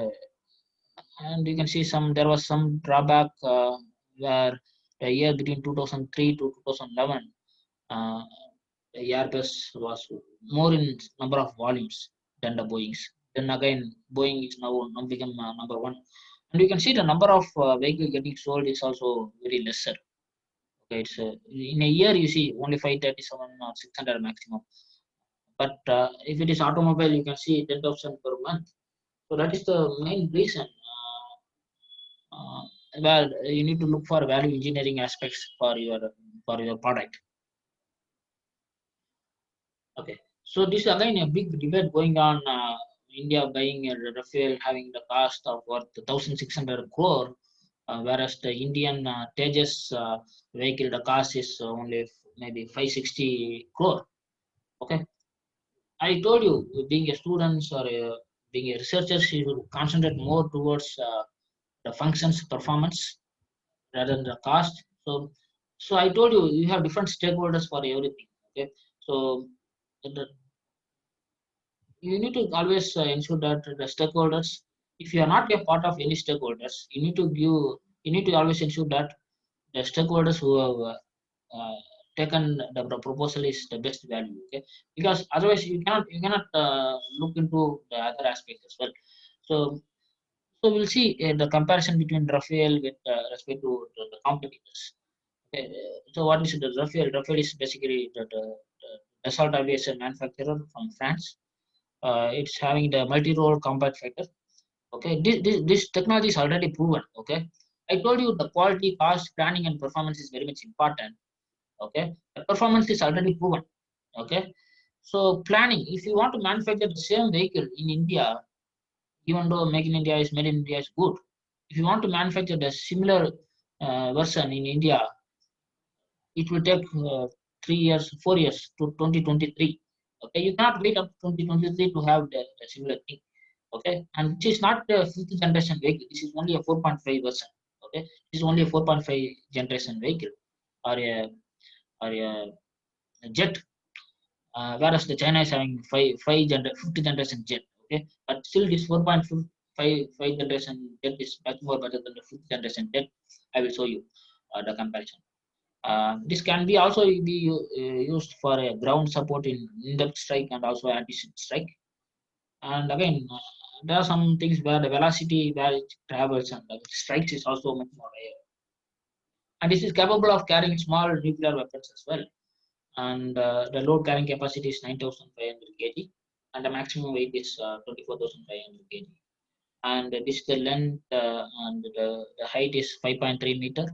Speaker 2: you can see there was some drawback where the year between 2003 to 2011, uh, the Airbus was more in number of volumes than the Boeings. Then again, Boeing is now become number one, and you can see the number of vehicles getting sold is also very lesser. Okay, it's in a year you see only 537 or 600 maximum. But if it is automobile, you can see 10,000 per month. So that is the main reason where you need to look for value engineering aspects for your product. Okay, so this is again a big debate going on. India buying a Rafale having the cost of worth 1,600 crore, whereas the Indian Tejas vehicle, the cost is only maybe 560 crore. Okay, I told you, being a student or being a researcher, you should concentrate more towards the functions performance rather than the cost. So I told you, you have different stakeholders for everything. Okay, so the, you need to always ensure that the stakeholders, if you are not a part of any stakeholders, you need to always ensure that the stakeholders who have taken the proposal is the best value. Okay, because otherwise you cannot look into the other aspects as well. So so we'll see the comparison between Rafael with respect to the competitors. Okay, so what is the Rafael? Rafael is basically the Dassault Aviation manufacturer from France. It's having the multi-role combat fighter. Okay, this technology is already proven. Okay, I told you the quality, cost, planning, and performance is very much important. Okay, the performance is already proven. Okay, so planning. If you want to manufacture the same vehicle in India, even though Make in India is made in India is good, if you want to manufacture the similar version in India, it will take 3 years, 4 years to 2023. Okay, you cannot wait up to 2023 to have the similar thing. Okay, and this is not the fifth generation vehicle. This is only a 4.5 version. Okay, this is only a 4.5 generation vehicle or a jet, whereas the China is having fifth generation jet. Okay, but still this 4.5 five generation jet is much more better than the fifth generation jet. I will show you the comparison. This can be also be used for a ground support in depth strike and also anti-ship strike. And again, there are some things where the velocity where it travels and the strikes is also much more higher. And this is capable of carrying small nuclear weapons as well. And the load carrying capacity is 9,500 kg, and the maximum weight is 24,500 kg. And this is the length and the height is 5.3 meter,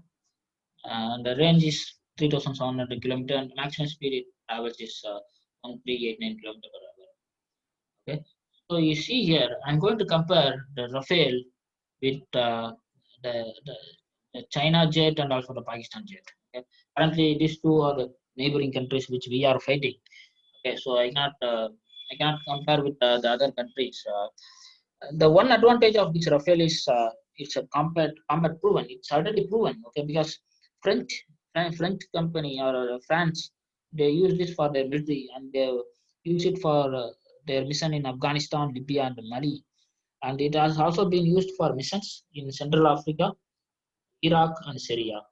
Speaker 2: and the range is 3,700 kilometer, and the maximum speed it travels is 1389 kilometer per hour. Okay, so you see here, I'm going to compare the Rafale with the, the, the China jet and also the Pakistan jet. Okay? Currently, these two are the neighboring countries which we are fighting. Okay, so I cannot compare with the other countries. The one advantage of this Rafale is it's a combat proven. It's already proven. Okay, because French French company or France, they use this for their military and they use it for their mission in Afghanistan, Libya, and Mali. And it has also been used for missions in Central Africa, Iraq, and Syria.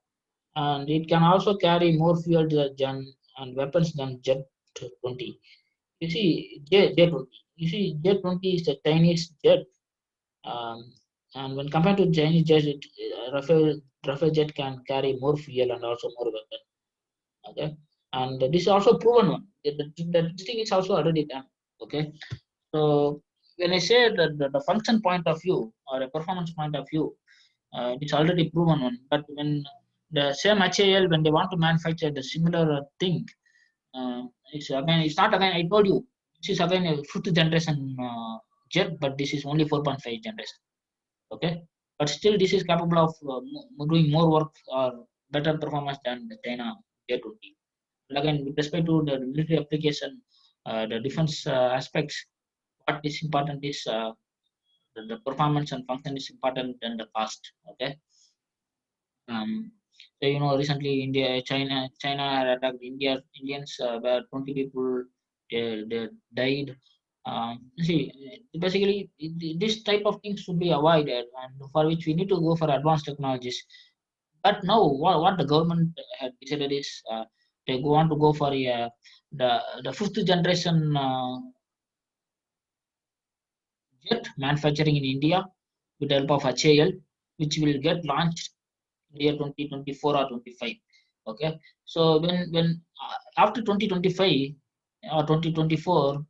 Speaker 2: And it can also carry more fuel than and weapons than Jet 20. You see, J20. You see, J20 is a Chinese jet, um, and when compared to Chinese jet, Rafale jet can carry more fuel and also more weapon. Okay, and this is also proven one. The thing is also already done. Okay, so when I say that the function point of view or a performance point of view, it's already proven one. But when the same HAL, when they want to manufacture the similar thing, it's not again. I told you, this is again a fifth generation jet, but this is only 4.5 generation. Okay, but still this is capable of doing more work or better performance than the China J20. And again, with respect to the military application, the defense aspects, what is important is the performance and function is important than the cost. Okay. So recently China had attacked Indians, where 20 people they died. See, basically this type of things should be avoided, and for which we need to go for advanced technologies. But now, what the government had decided is they want to go for the fifth generation jet manufacturing in India with the help of HAL, which will get launched in the year 2024 or 25. Okay, so when after 2025 or 2024,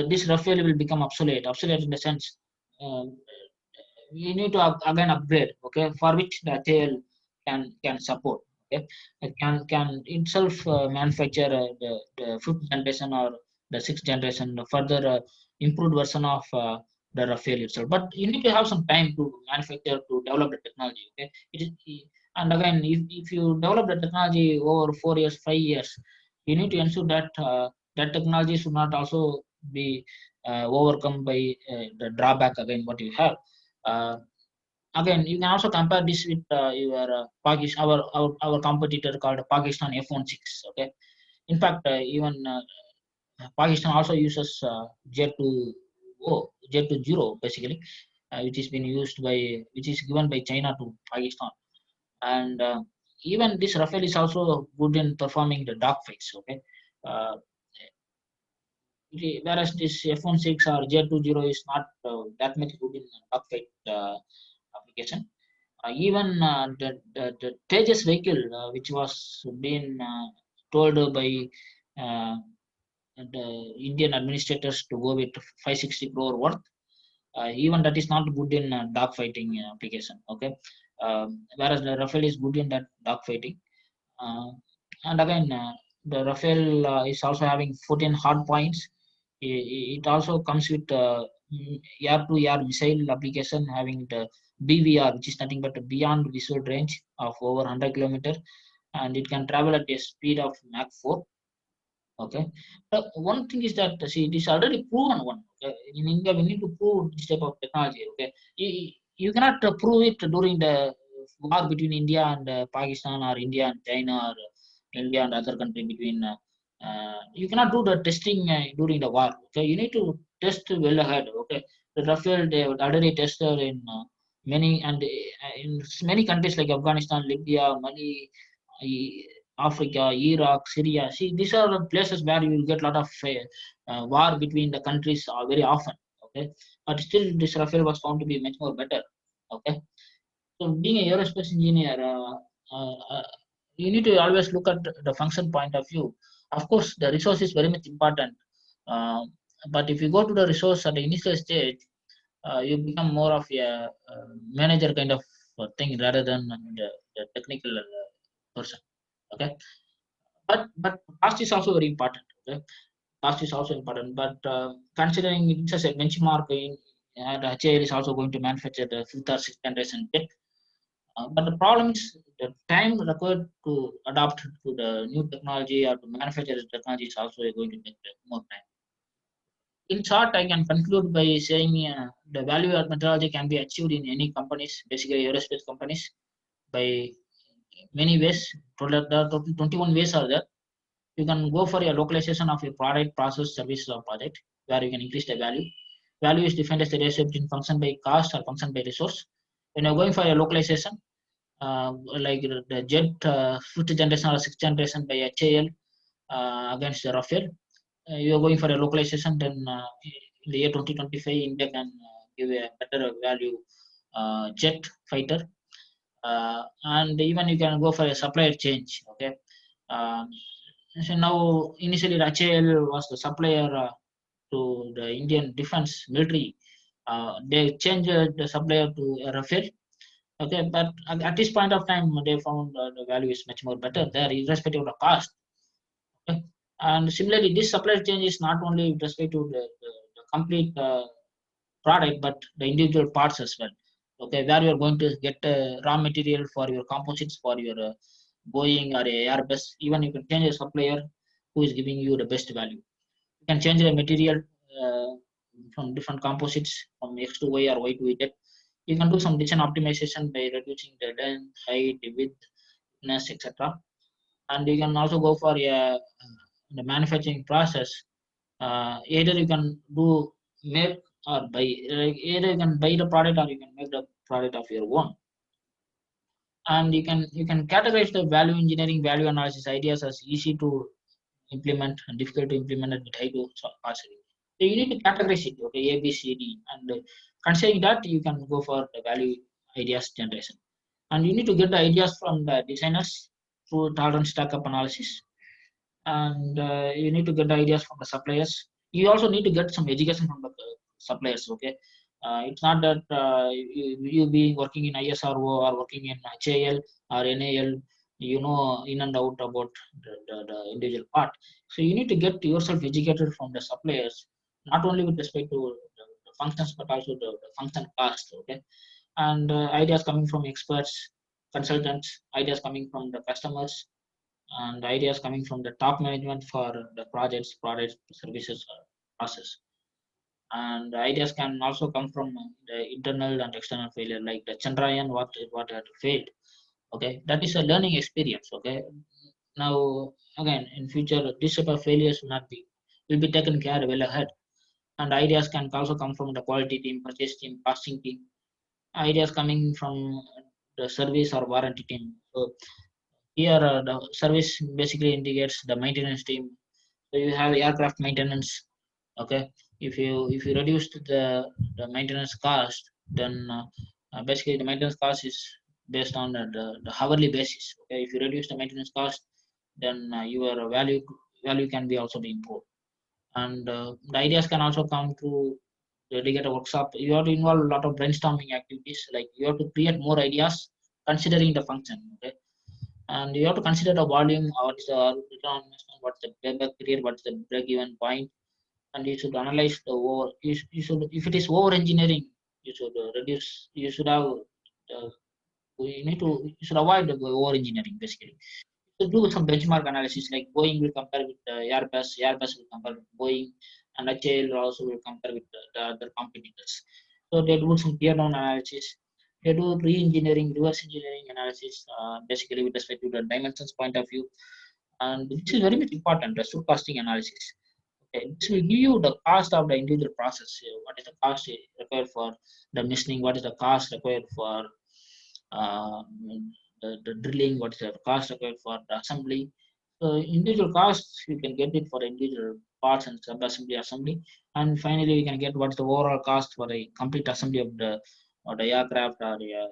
Speaker 2: this Rafale will become obsolete. Obsolete in the sense we need to again upgrade. Okay, for which the HAL can support. Okay, it can itself manufacture the fifth generation or the sixth generation, the further improved version of the Rafale itself. But you need to have some time to manufacture to develop the technology. Okay, and again, if you develop the technology over 4 years, 5 years, you need to ensure that that technology should not also be overcome by the drawback again what you have. Uh, Again, you can also compare this with your Pakistan, our competitor called Pakistan F-16. Okay, in fact, even Pakistan also uses J20 basically, which is been used by which is given by China to Pakistan, and even this Rafale is also good in performing the dogfights. Okay, uh, whereas this F-16 or J20 is not that much good in dogfight application. Even the Tejas vehicle, which was being told by uh, the Indian administrators to go with 560 crore worth, even that is not good in dogfighting application. Okay, whereas the Rafale is good in that dogfighting. Uh, and again, the Rafale is also having 14 hard points. It also comes with air-to-air missile application having the BVR, which is nothing but a beyond visual range of over 100 kilometers, and it can travel at a speed of Mach 4. Okay. One thing is that see, it is already proven one. Okay? In India, we need to prove this type of technology. Okay, you cannot prove it during the war between India and Pakistan or India and China or India and other country between. You cannot do the testing during the war. Okay, you need to test well ahead. Okay, The Rafale they would already tested in many and in many countries like Afghanistan, Libya, Mali, Africa, Iraq, Syria. See, these are the places where you will get a lot of war between the countries very often. Okay, but still, this Rafale was found to be much more better. Okay, so being a aerospace engineer, you need to always look at the function point of view. Of course, the resource is very much important. Uh, but if you go to the resource at the initial stage, you become more of a manager kind of thing rather than the technical person. Okay, but cost is also very important. Okay, cost is also important. But considering it's as a benchmark, and HAL is also going to manufacture the fifth or sixth generation jet. But the problem is the time required to adapt to the new technology or to manufacture the technology is also going to take more time. In short, I can conclude by saying the value add methodology can be achieved in any companies, basically aerospace companies, by many ways. Total 21 ways are there. You can go for a localization of your product, process, service, or project, where you can increase the value. Value is defined as the ratio between function by cost or function by resource. When you're going for a localization, like the jet fifth generation or sixth generation by HAL against the Rafale, you are going for a localization, then in the year 2025, India can give a better value jet fighter. And even you can go for a supplier change. Okay. Um, so now, initially, HAL was the supplier to the Indian defense military. They changed the supplier to Rafale. Okay, but at this point of time, they found the value is much more better there, irrespective of the cost. Okay? And similarly, this supply chain is not only with respect to the complete product, but the individual parts as well. Okay, where you are going to get raw material for your composites, for your Boeing or a Airbus. Even you can change a supplier who is giving you the best value. You can change the material uh, from different composites from X to Y or Y to Z. You can do some design optimization by reducing the length, height, width, thickness, etc. And you can also go for the manufacturing process. Either you can do make or buy. Like either you can buy the product or you can make the product of your own. And you can categorize the value engineering, value analysis ideas as easy to implement and difficult to implement and high to cost. So you need to categorize it, okay, A, B, C, D, and considering that you can go for the value ideas generation. And you need to get the ideas from the designers through tolerance stack-up analysis, and you need to get the ideas from the suppliers. You also need to get some education from the suppliers. Okay, it's not that you being working in ISRO or working in HAL or NAL, you know in and out about the individual part. So you need to get yourself educated from the suppliers, not only with respect to the functions but also the function cost. Okay, and ideas coming from experts, consultants, ideas coming from the customers, and ideas coming from the top management for the projects, products, services, process. And ideas can also come from the internal and external failure, like the Chandrayaan, what had failed. Okay, that is a learning experience. Okay, now again in future, this type of failures will be taken care well ahead. And ideas can also come from the quality team, purchase team, costing team. Ideas coming from the service or warranty team. So here, the service basically indicates the maintenance team. So you have aircraft maintenance. Okay, if you reduce the maintenance cost, then basically the maintenance cost is based on the hourly basis. Okay, if you reduce the maintenance cost, then your value can be also be improved. And the ideas can also come through dedicated workshop. You have to involve a lot of brainstorming activities. Like you have to create more ideas considering the function. Okay, and you have to consider the volume, what's the return on investment, what's the payback period, what's the break-even point, and you should analyze the over. You should, if it is over engineering, you should reduce. You should have. You should avoid the over engineering basically. So do some benchmark analysis, like Boeing will compare with Airbus will compare with Boeing, and HAL also will compare with the other competitors. So they do some tear down analysis. They do re-engineering, reverse engineering analysis, basically with respect to the dimensions point of view. And this is very much important, the forecasting analysis. This will give you the cost of the individual process. What is the cost required for the machining? What is the cost required for uh, the drilling? What is the cost required for the assembly? So individual costs you can get it for individual parts and sub-assembly, and finally we can get what's the overall cost for a complete assembly of the or the aircraft or a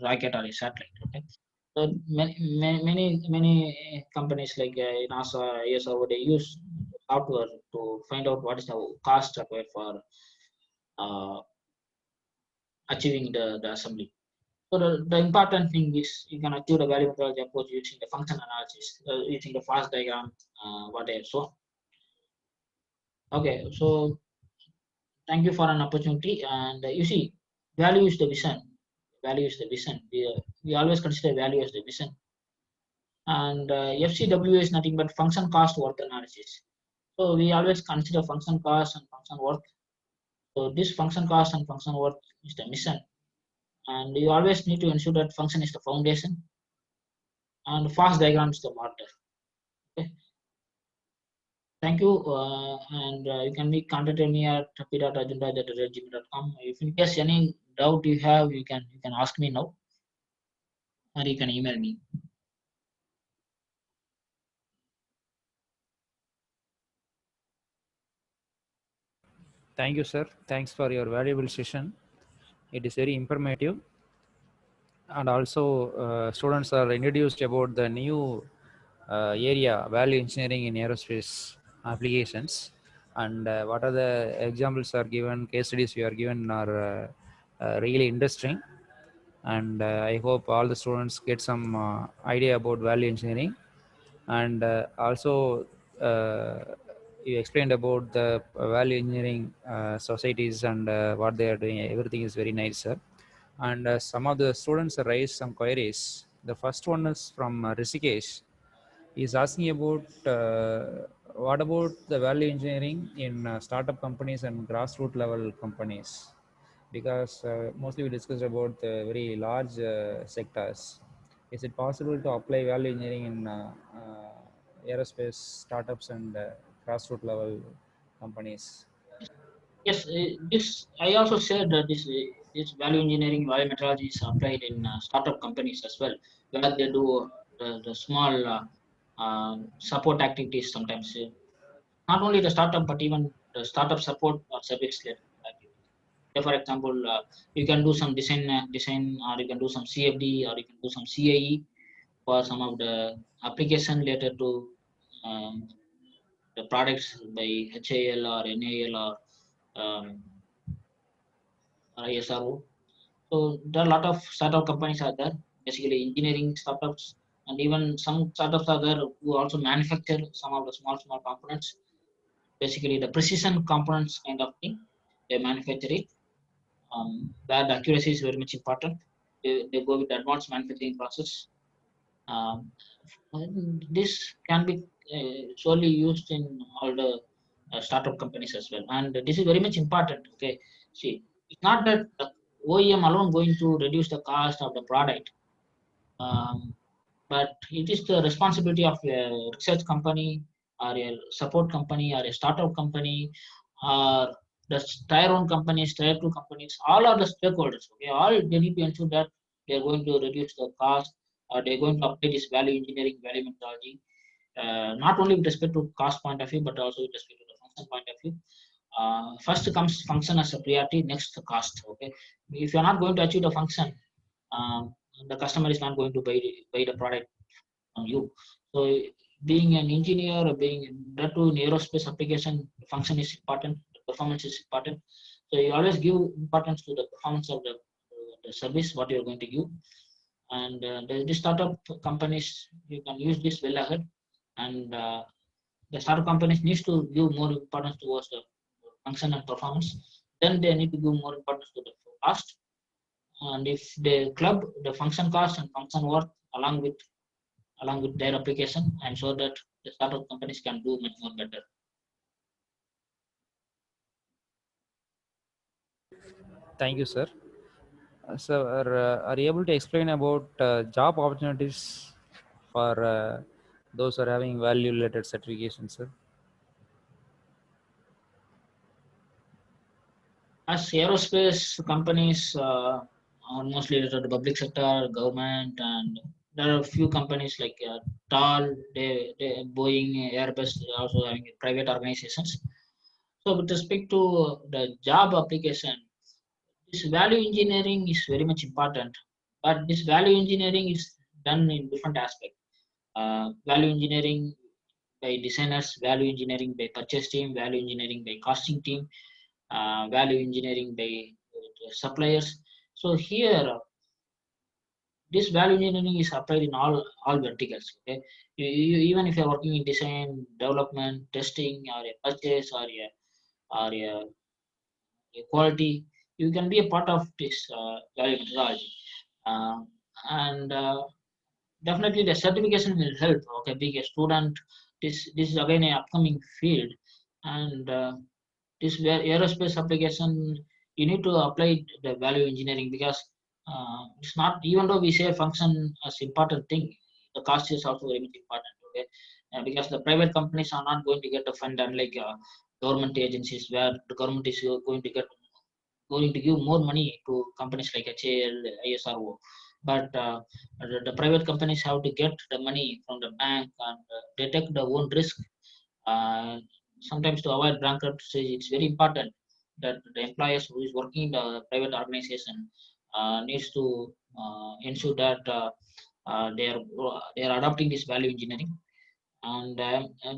Speaker 2: rocket or a satellite. Okay, so many companies like NASA, ESRO, they use software to find out what is the cost required for uh, achieving the assembly. So the important thing is you can achieve the value methodology approach using the function analysis, using the fast diagram, whatever. So okay, so thank you for an opportunity. And you see, value is the vision. Value is the vision. We always consider value as the vision. And FCW is nothing but function cost worth analysis. So we always consider function cost and function worth. So this function cost and function worth is the mission. And you always need to ensure that function is the foundation and fast diagram is the mortar. Okay. Thank you. And you can be contacted me at p.ajunda@gmail.com. If in case any doubt you have, you can ask me now, or you can email me.
Speaker 1: Thank you, sir. Thanks for your valuable session. It is very informative. And also, students are introduced about the new area, value engineering in aerospace applications. And what are the examples are given, case studies we are given are really interesting. And I hope all the students get some idea about value engineering. And also, you explained about the value engineering societies and what they are doing. Everything is very nice, sir. And some of the students raised some queries. The first one is from Rishikesh. He's asking about what about the value engineering in startup companies and grassroots level companies, because mostly we discussed about the very large sectors. Is it possible to apply value engineering in aerospace startups and grassroots level companies?
Speaker 2: Yes, this I also said that this value engineering, value methodology is applied in startup companies as well, where they do the small support activities sometimes. Not only the startup, but even the startup support or service related activities. For example, you can do some design, or you can do some CFD, or you can do some CAE for some of the application related to um, the products by HAL or NAL or ISRO. So there are a lot of startup companies are there, basically engineering startups, and even some startups are there who also manufacture some of the small components, basically the precision components kind of thing. They manufacture it. Where the accuracy is very much important. They go with the advanced manufacturing process. Um, this can be solely used in all the startup companies as well, and this is very much important. Okay, see, it's not that the OEM alone going to reduce the cost of the product, um, but it is the responsibility of a research company or a support company or a startup company or the tier one companies, tier two companies, all are the stakeholders. Okay, all they need to ensure that they are going to reduce the cost or they're going to apply this value engineering, value methodology, not only with respect to cost point of view, but also with respect to the function point of view. First comes function as a priority, next the cost. Okay, if you're not going to achieve the function, um, the customer is not going to buy the product from you. So being an engineer or being that to in aerospace application, function is important, performance is important. So you always give importance to the performance of the service what you're going to give. And the startup companies, you can use this well ahead. And the startup companies needs to give more importance towards the function and performance. Then they need to give more importance to the cost. And if they club the function cost and function worth along with their application, I'm sure that the startup companies can do much more better.
Speaker 1: Thank you, sir. So, are you able to explain about job opportunities for those who are having value related certifications, sir?
Speaker 2: As aerospace companies are mostly related to the public sector, government, and there are a few companies like TAL, Boeing, Airbus, they are also having private organizations. So with respect to the job application, this value engineering is very much important, but this value engineering is done in different aspects. Value engineering by designers, value engineering by purchase team, value engineering by costing team, value engineering by suppliers. So here, this value engineering is applied in all verticals. Okay, even if you're working in design, development, testing, or a purchase, or a quality, you can be a part of this value methodology. Uh, and Definitely the certification will help. Okay, being a student, this is again an upcoming field, and this aerospace application, you need to apply the value engineering because it's not, even though we say function as important thing, the cost is also very much important. Okay, because the private companies are not going to get the fund, unlike government agencies where the government is going to give more money to companies like HAL, ISRO. But the private companies have to get the money from the bank, and they take the own risk. Uh, Sometimes to avoid bankruptcy, it's very important that the employers who is working in the private organization needs to ensure that they are adopting this value engineering, and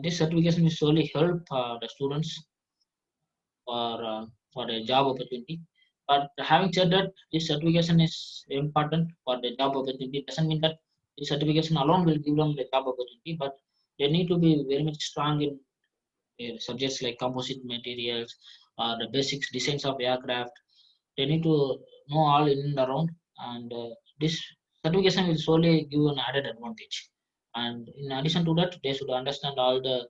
Speaker 2: this certification will surely help the students for a job opportunity. But having said that, this certification is important for the job opportunity. It doesn't mean that this certification alone will give them the job opportunity, but they need to be very much strong in subjects like composite materials or the basics designs of aircraft. They need to know all in and around, and this certification will solely give an added advantage. And in addition to that, they should understand all the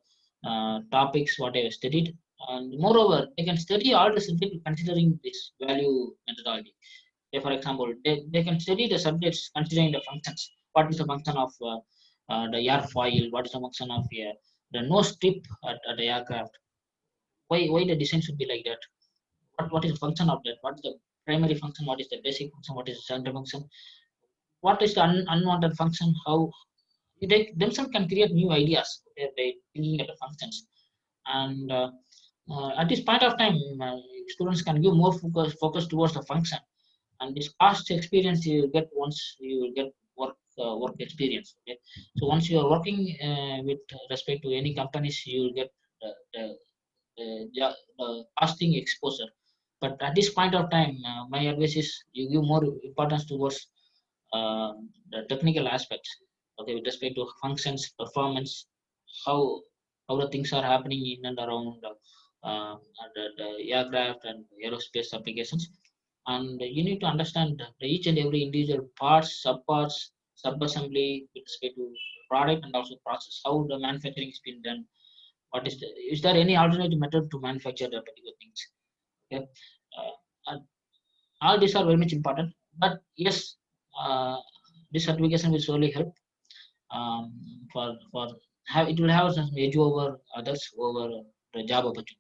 Speaker 2: topics what I have studied, and moreover, they can study all the subjects considering this value methodology. Say, for example, they can study the subjects considering the functions. What is the function of the airfoil? What is the function of the nose tip at the aircraft? Why the design should be like that? What is the function of that? What is the primary function? What is the basic function? What is the secondary function? What is the unwanted function? How they themselves can create new ideas by thinking at the functions. And at this point of time, students can give more focus towards the function. And this past experience you will get once you will get work experience. Okay? So once you are working with respect to any companies, you will get the casting exposure. But at this point of time, my advice is you give more importance towards uh, the technical aspects. Okay, with respect to functions, performance, how how the things are happening in and around the aircraft and aerospace applications. And you need to understand each and every individual parts, subparts, sub-assembly with respect to product and also process, how the manufacturing is being done, is there any alternative method to manufacture the particular things? Okay. And all these are very much important. But yes, uh, this certification will surely help um, for have it will have some edge over others over the job opportunity.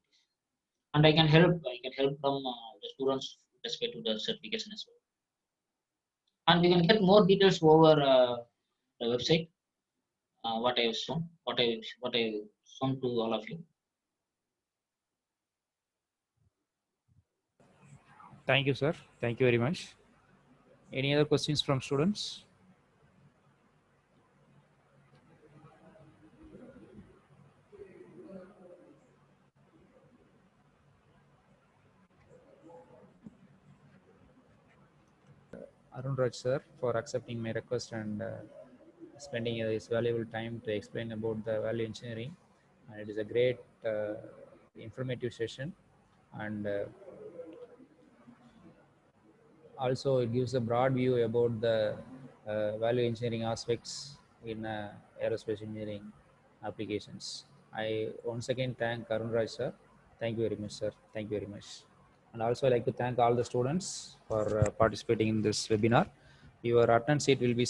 Speaker 2: And I can help them the students with respect to the certification as well. And we can get more details over the website. What I shown to all of you.
Speaker 1: Thank you, sir. Thank you very much. Any other questions from students? Arun Raj, sir, for accepting my request and spending his valuable time to explain about the value engineering. And it is a great informative session, and also it gives a broad view about the value engineering aspects in aerospace engineering applications. I once again thank Arun Raj, sir. Thank you very much, sir. Thank you very much. And also, I'd like to thank all the students for participating in this webinar. Your attendance sheet will be